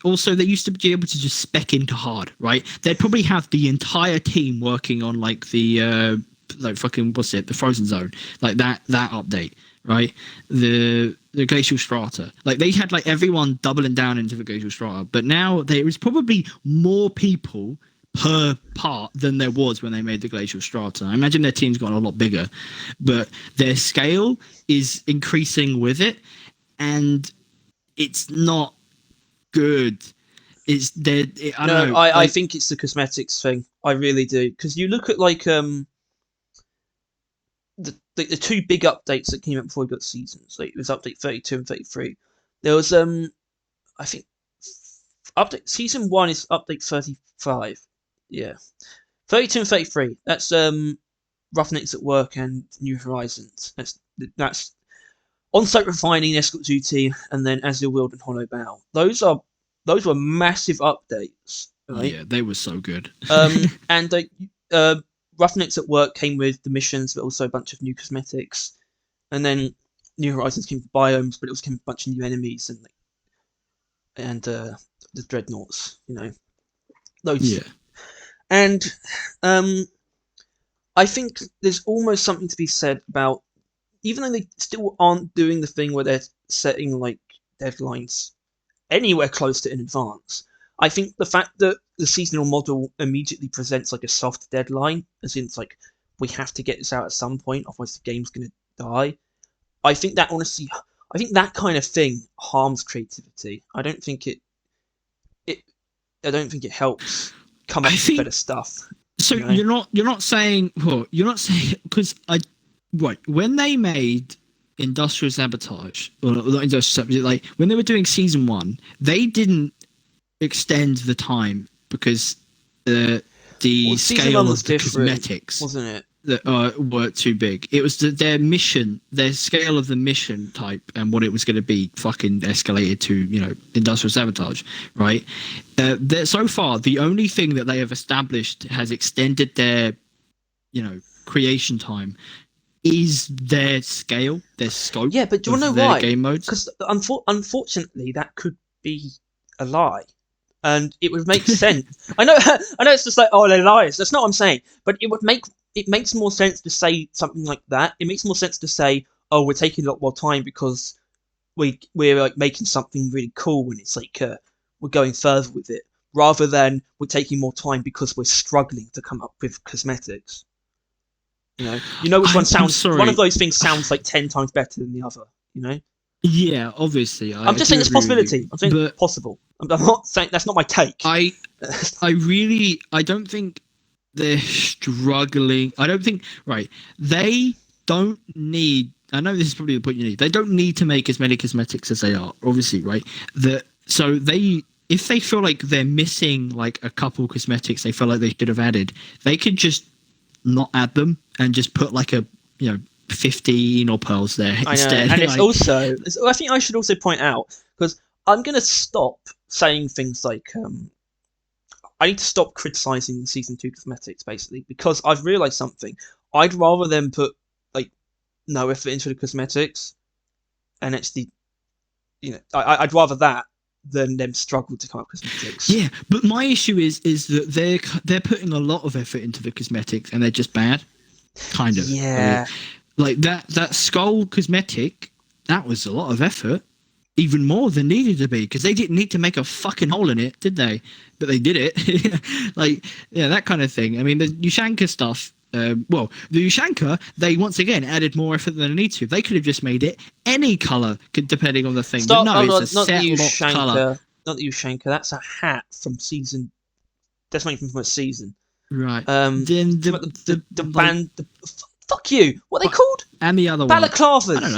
also they used to be able to just spec into hard, right? They'd probably have the entire team working on like the the Frozen Zone, like that update, right? The Glacial Strata, like they had like everyone doubling down into the Glacial Strata, but now there is probably more people per part than there was when they made the glacial strata. I imagine their team's gotten a lot bigger, but their scale is increasing with it, and it's not good. It's dead. I don't know. I think it's the cosmetics thing. I really do, because you look at like the two big updates that came out before we got seasons. Like it was update 32 and 33. There was I think update season 1 is update 35. Yeah, 32 and 33. That's Roughnecks at Work and New Horizons. That's on-site refining, escort duty, and then Azure World and Hollow Bow. Those were massive updates. Right? Yeah, they were so good. And Roughnecks at Work came with the missions, but also a bunch of new cosmetics. And then New Horizons came with biomes, but it also came with a bunch of new enemies and the dreadnoughts. You know, those. Yeah. And I think there's almost something to be said about, even though they still aren't doing the thing where they're setting like deadlines anywhere close to in advance. I think the fact that the seasonal model immediately presents like a soft deadline, as in it's like, we have to get this out at some point, otherwise the game's going to die. I think that kind of thing harms creativity. I don't think it helps come up with better stuff. So you're not saying because when they made Industrial Sabotage, or not Industrial Sabotage, like when they were doing season 1, they didn't extend the time because the scale of the cosmetics, wasn't it? That were too big. It was their scale of the mission type and what it was going to be fucking escalated to, Industrial Sabotage, right? So far, the only thing that they have established has extended their, creation time is their scale, their scope. Yeah, but do you want to know why? Game modes. Because unfortunately, that could be a lie. And it would make sense. I know it's just like, oh, they're liars. That's not what I'm saying. But it makes more sense to say something like that. It makes more sense to say, oh, we're taking a lot more time because we're like making something really cool when it's like we're going further with it, rather than we're taking more time because we're struggling to come up with cosmetics. Which one sounds? One of those things sounds like 10 times better than the other. Yeah, obviously. I'm just saying it's a possibility. I'm saying it's possible. I'm not saying that's not my take. I don't think they're struggling. I don't think they don't need. I know this is probably the point you need. They don't need to make as many cosmetics as they are, obviously, right? If they feel like they're missing like a couple cosmetics they feel like they should have added, they could just not add them and just put like a 15 or pearls there instead. And it's also, I think I should also point out, because I'm going to stop saying things like, I need to stop criticizing the season 2 cosmetics, basically, because I've realized something. I'd rather them put like no effort into the cosmetics, and actually, I'd rather that than them struggle to come up with cosmetics. Yeah, but my issue is that they're putting a lot of effort into the cosmetics, and they're just bad, kind of. Yeah. Like that skull cosmetic, that was a lot of effort, even more than needed to be, because they didn't need to make a fucking hole in it, did they? But they did it. That kind of thing. I mean, the Ushanka stuff. The Ushanka, they once again added more effort than they need to. They could have just made it any color, depending on the thing. But no, it's a set locked color. Not the Ushanka. That's a hat from season. That's not even from a season. Right. Then the band. Fuck you! What are they called? And the other Balaclavas. one. I don't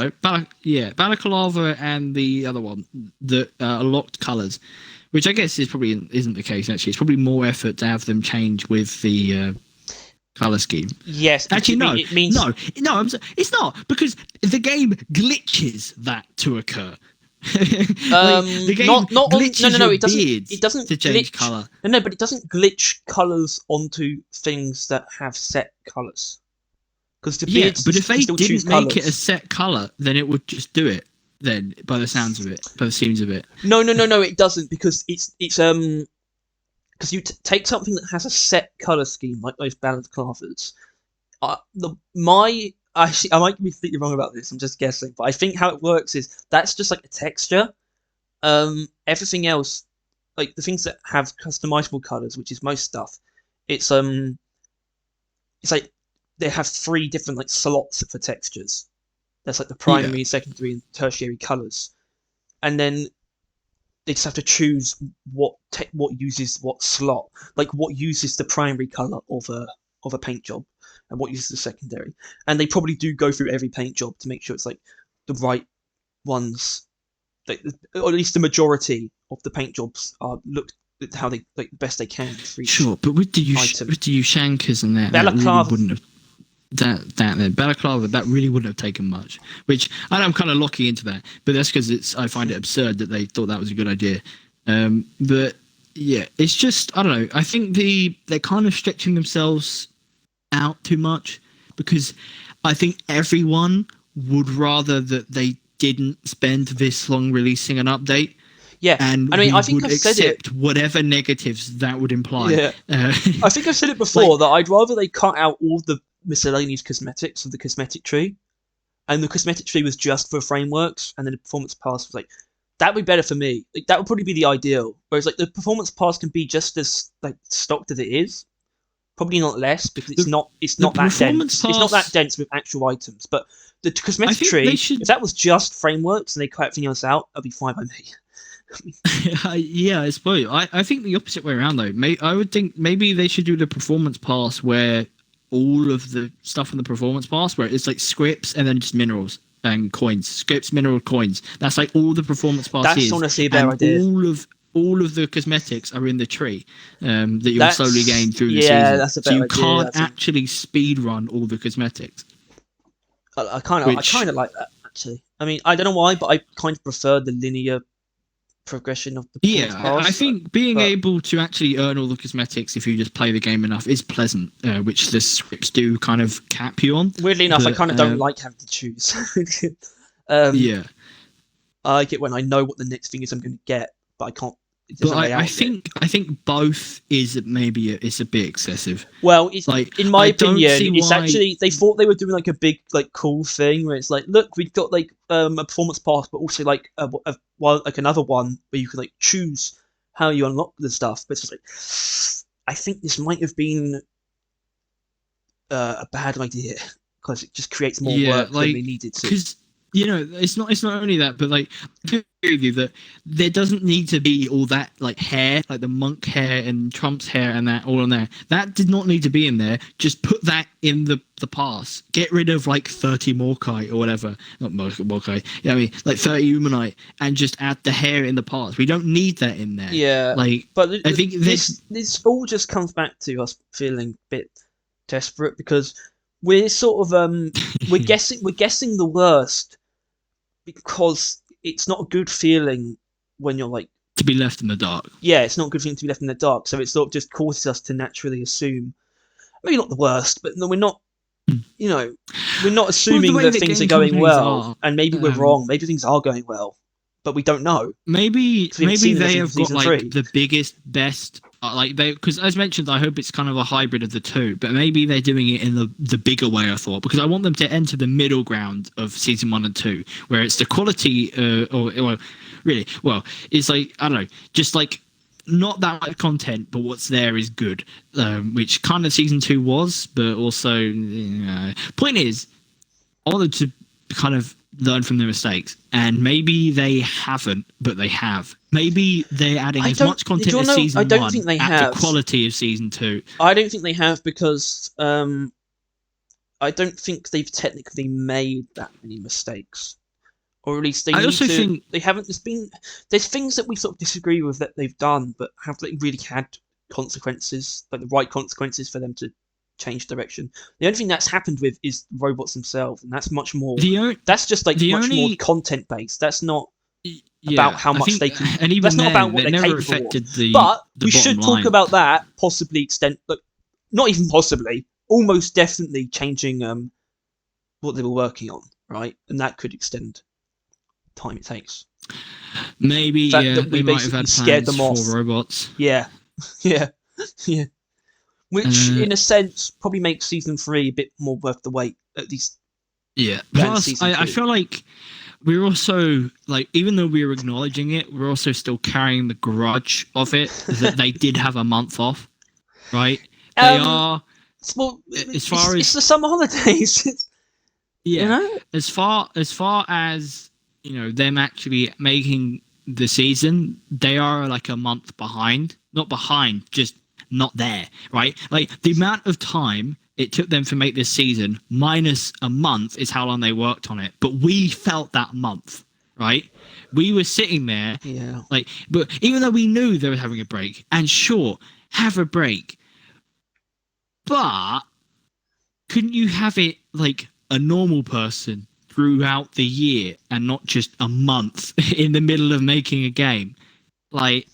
know. Balaclava and the other one, the locked colours, which I guess isn't the case. Actually, it's probably more effort to have them change with the colour scheme. Yes. Actually, no. It means no. It's not, because the game glitches that to occur. The game it doesn't to change glitch colour. No, but it doesn't glitch colours onto things that have set colours. Because but if they didn't make it a set colour, then it would just do it. Then, by the sounds of it, by the seams of it. No, it doesn't, because it's because you take something that has a set colour scheme like those balaclavas. I might be completely wrong about this. I'm just guessing, but I think how it works is that's just like a texture. Everything else, like the things that have customizable colours, which is most stuff, it's like they have 3 different like slots for textures. That's like the primary, secondary, and tertiary colors, and then they just have to choose what uses what slot, like what uses the primary color of a paint job, and what uses the secondary. And they probably do go through every paint job to make sure it's like the right ones, like, or at least the majority of the paint jobs are looked at how they like best they can for each but with the item. Ushankers and that Balaclava really wouldn't have Balaclava, that really wouldn't have taken much. Which I'm kind of locking into that, but that's because I find it absurd that they thought that was a good idea. But yeah, it's just I don't know. I think they're kind of stretching themselves out too much, because I think everyone would rather that they didn't spend this long releasing an update. Yeah, and I mean, I think I've said it. Whatever negatives that would imply. Yeah, I think I've said it before that I'd rather they cut out all the miscellaneous cosmetics of the cosmetic tree, and the cosmetic tree was just for frameworks, and then the performance pass was like that would be better for me. Like that would probably be the ideal. Whereas like the performance pass can be just as like stocked as it is, probably not less, because it's not that dense. It's not that dense with actual items, but the cosmetic tree, if that was just frameworks and they cut everything else out, that'd be fine by me. Yeah, I suppose. I think the opposite way around though. I would think maybe they should do the performance pass where all of the stuff in the performance pass, where it's like scripts and then just minerals and coins, scripts, mineral, coins. That's like all the performance pass That's is. honestly a better idea. All of the cosmetics are in the tree that you'll slowly gain through the season. Yeah, that's a better idea. So you can't actually speed run all the cosmetics. I kind of like that actually. I mean, I don't know why, but I kind of prefer the linear progression of the pass. I think being able to actually earn all the cosmetics if you just play the game enough is pleasant, which the scripts do kind of cap you on. Weirdly enough, I kind of don't like having to choose. Yeah, I like it when I know what the next thing is I'm going to get, but I can't. But I think both is maybe it's a bit excessive. Well, it's like in my opinion, it's why... actually they thought they were doing like a big like cool thing where it's like, look, we've got like a performance pass, but also like like another one where you can like choose how you unlock the stuff. But it's just like, I think this might have been a bad idea because it just creates more work than they needed to. Because it's not only that, but like I agree with you that there doesn't need to be all that like hair, like the monk hair and Trump's hair and that all on there. That did not need to be in there. Just put that in the pass. Get rid of like 30 Morkai or whatever. Not Morkai. Yeah, I mean like 30 Humanite, and just add the hair in the pass. We don't need that in there. Yeah, but I think this all just comes back to us feeling a bit desperate because we're sort of we're guessing the worst. Because it's not a good feeling when you're like to be left in the dark. Yeah, it's not a good feeling to be left in the dark. So it sort of just causes us to naturally assume, maybe not the worst, but no, we're not. We're not assuming that things are going well, and maybe we're wrong. Maybe things are going well, but we don't know. Maybe they have got like the biggest, best. Because as mentioned, I hope it's kind of a hybrid of the two, but maybe they're doing it in the bigger way, I thought, because I want them to enter the middle ground of season 1 and 2, where it's the quality, it's like, I don't know, just like not that much content, but what's there is good, which kind of season 2 was, but also, point is, I wanted to kind of learn from their mistakes, and maybe they haven't, but they have. Maybe they're adding as much content as season 1 I don't think they have. The quality of season 2. I don't think they have because I don't think they've technically made that many mistakes, or at least think they haven't. There's things that we sort of disagree with that they've done, but have they really had consequences, like the right consequences for them to change direction? The only thing that's happened with is robots themselves, and that's much more. That's just like much more content based. That's not about how much they can. And even that's not about what they're capable of. But we should talk about that possibly extent, but not even possibly, almost definitely changing what they were working on, right? And that could extend time it takes. Maybe that we might have had scared them off for robots. Yeah. Which, in a sense, probably makes season 3 a bit more worth the wait, at least. Yeah. Plus, I feel like we're also, like, even though we're acknowledging it, we're also still carrying the grudge of it that they did have a month off, right? They are. Well, as far it's the summer holidays. Yeah. You know? As far as them actually making the season, they are like a month behind. Not behind, just not there, right? Like the amount of time it took them to make this season minus a month is how long they worked on it. But we felt that month, right? We were sitting there, but even though we knew they were having a break, and sure, have a break, but couldn't you have it like a normal person throughout the year and not just a month in the middle of making a game? Like,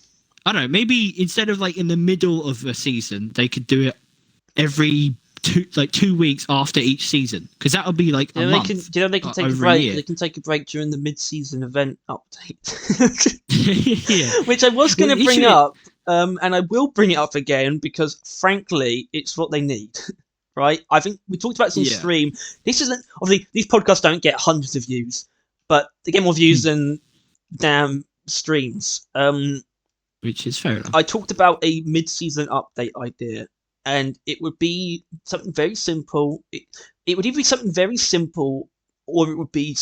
I don't know, maybe instead of like in the middle of a season, they could do it every 2 weeks after each season, because that would be like a month. They can take a break. They can take a break during the mid-season event update. Yeah. Which I was going to bring up, and I will bring it up again because, frankly, it's what they need. Right? I think we talked about this on stream. This isn't obviously these podcasts don't get hundreds of views, but they get more views than damn streams. Which is fair enough. I talked about a mid-season update idea, and it would be something very simple. It would either be something very simple, or it would be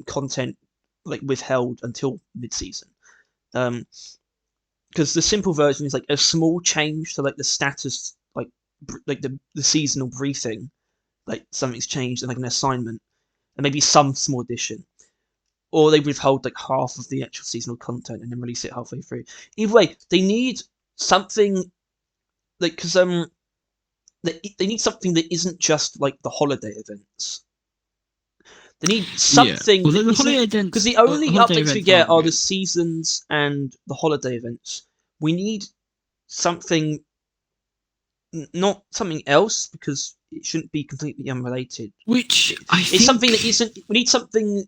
content like withheld until mid-season. Because the simple version is like a small change to like the status, like the seasonal briefing, like something's changed and like an assignment, and maybe some small addition, or they withhold like half of the actual seasonal content and then release it halfway through. Either way, they need something like because they need something that isn't just like the holiday events. They need something. Well, the holiday events, because the only updates we get are the seasons and the holiday events. We need something. Not something else, because it shouldn't be completely unrelated. Which it's something that isn't. We need something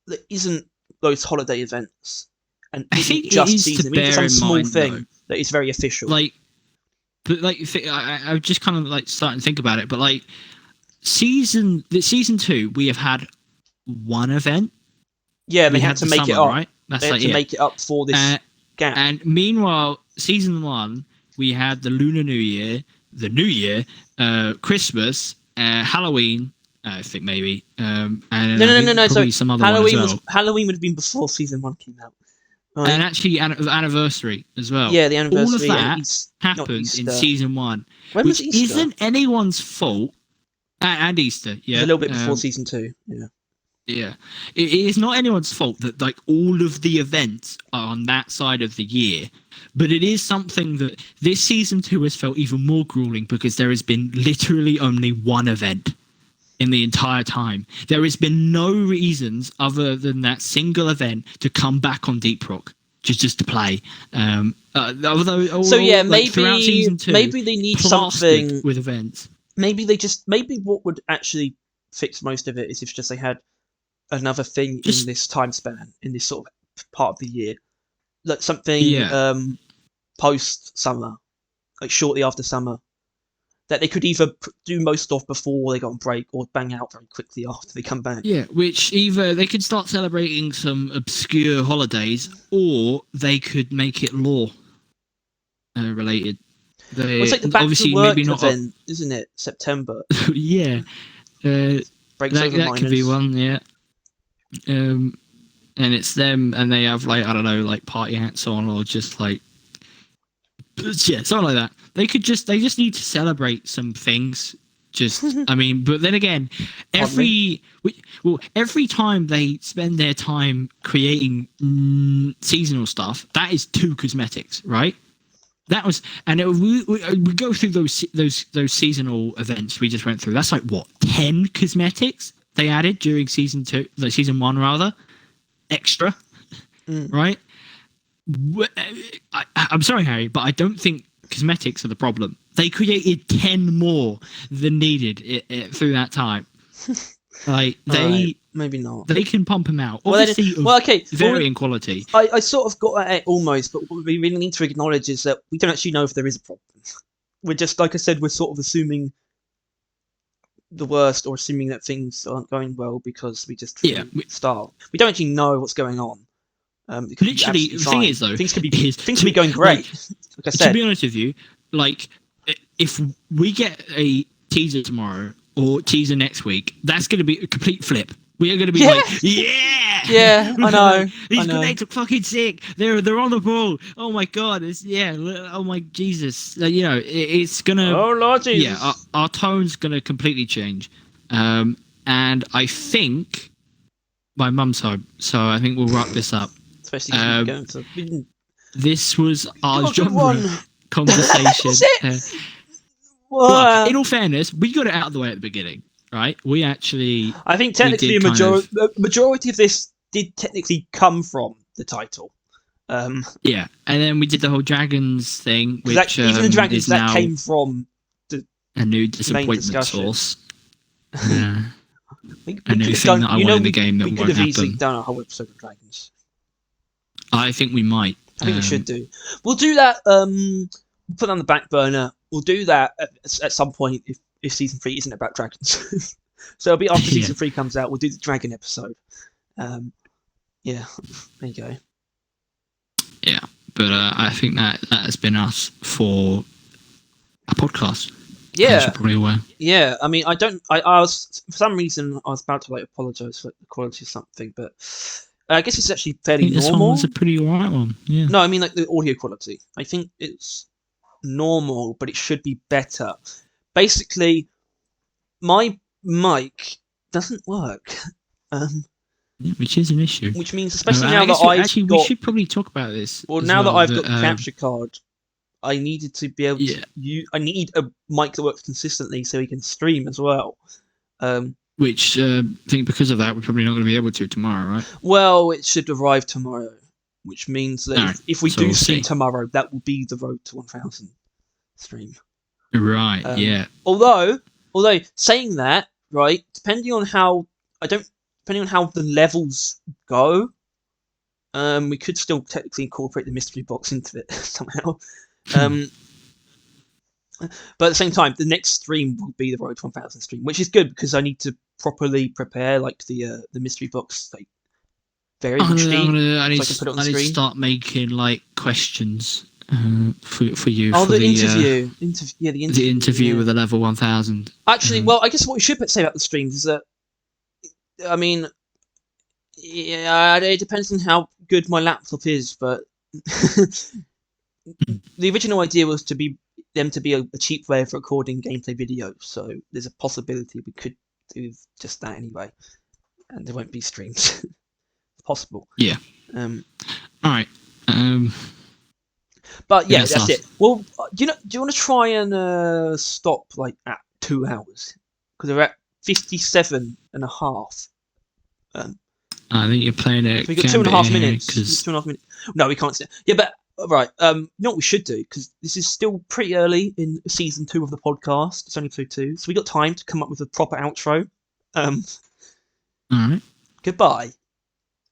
that isn't those holiday events, and I think just season. We need some small thing though, that is very official. I'm just kind of like starting to think about it, but like season 2, we have had one event. Yeah, they had to make it up. Right? That's they had to make it up for this gap. And meanwhile, season 1. We had the Lunar New Year, the New Year, Christmas, Halloween, I think maybe. And no. So some other Halloween would have been before season 1 came out. Right? And actually, anniversary as well. Yeah, the anniversary. All of that happened in season 1, which isn't anyone's fault. And Easter, yeah, a little bit before season 2. Yeah, it is not anyone's fault that like all of the events are on that side of the year, but it is something that this season 2 has felt even more grueling because there has been literally only one event in the entire time. There has been no reasons other than that single event to come back on Deep Rock just to play. Throughout season 2, maybe they need something with events. Maybe what would actually fix most of it is if just they had another thing in this time span, in this sort of part of the year, like something post summer, like shortly after summer, that they could either do most of before they go on break or bang out very quickly after they come back. Yeah, which either they could start celebrating some obscure holidays, or they could make it lore related. It's like the back to work event, isn't it? September. Yeah. That could be one, yeah. And it's them, and they have like, I don't know, like party hats on, or just like, yeah, something like that. They just need to celebrate some things. Just, I mean, but then again, every time they spend their time creating seasonal stuff, that is 2 cosmetics, right? That was, and we go through those seasonal events we just went through. That's like what, 10 cosmetics they added during season 2, like season 1 rather, extra, right? I'm sorry, Harry, but I don't think cosmetics are the problem. They created 10 more than needed through that time. Like maybe not. They can pump them out. Obviously, varying quality. I sort of got at it almost, but what we really need to acknowledge is that we don't actually know if there is a problem. We're just, like I said, we're sort of assuming the worst, or assuming that things aren't going well because we just start. We don't actually know what's going on. Literally, the thing is though, things could be going great. Like I said, to be honest with you, like if we get a teaser tomorrow or teaser next week, that's going to be a complete flip. We are going to be like, yeah, yeah, I know. These grenades are fucking sick. They're on the ball. Oh my god, oh my Jesus. It's gonna. Oh Lord Jesus. Yeah, our tone's gonna completely change. And I think my mum's home, so I think we'll wrap this up. Especially going to. This was our genre one. conversation. Well, in all fairness, we got it out of the way at the beginning. Right, we actually. I think technically a majority of this did technically come from the title. Yeah, and then we did the whole dragons thing, which even the dragons is that now came from a new disappointment source. Yeah, a new thing that I want in the game that won't happen. We could have easily done a whole episode of dragons. I think we might. I think we should do. We'll do that. Put it on the back burner. We'll do that at some point if season 3 isn't about dragons. So it'll be after season 3 comes out. We'll do the dragon episode. Yeah, there you go. Yeah, but I think that has been us for a podcast. Yeah, as you're probably aware. Yeah, I mean, I was for some reason I was about to apologise for the quality of something, but I guess it's actually fairly normal. This one was a pretty alright one. Yeah. No, I mean the audio quality. I think it's normal, but it should be better. Basically, my mic doesn't work. Which is an issue. Which means, especially now that we should probably talk about this. Well, now that I've got the capture card, I needed to be able to. I need a mic that works consistently so we can stream as well. Which I think because of that, we're probably not going to be able to tomorrow, right? Well, it should arrive tomorrow, which means that if we do stream tomorrow, that will be the road to 1,000 stream. Right. Yeah. Although saying that, right, depending on how the levels go, we could still technically incorporate the mystery box into it somehow. But at the same time, the next stream will be the road to 1,000 stream, which is good because I need to properly prepare the mystery box very much. I need to start making questions for you. Oh, for the interview. The interview with a level 1,000. Actually, well, I guess what we should say about the streams is that, I mean, it depends on how good my laptop is, but the original idea was to be a cheap way of recording gameplay videos, so there's a possibility we could do just that anyway, and there won't be streams. It's possible. Yeah. All right. But yeah, that's it. Well, do you want to try and stop at 2 hours? Because we're at 57.5. I think you're playing it. We got 2.5 minutes. 2.5 minutes. No, we can't see it. Yeah, but right. You know what we should do? Because this is still pretty early in season 2 of the podcast. It's only episode 2, so we got time to come up with a proper outro. All right. Goodbye.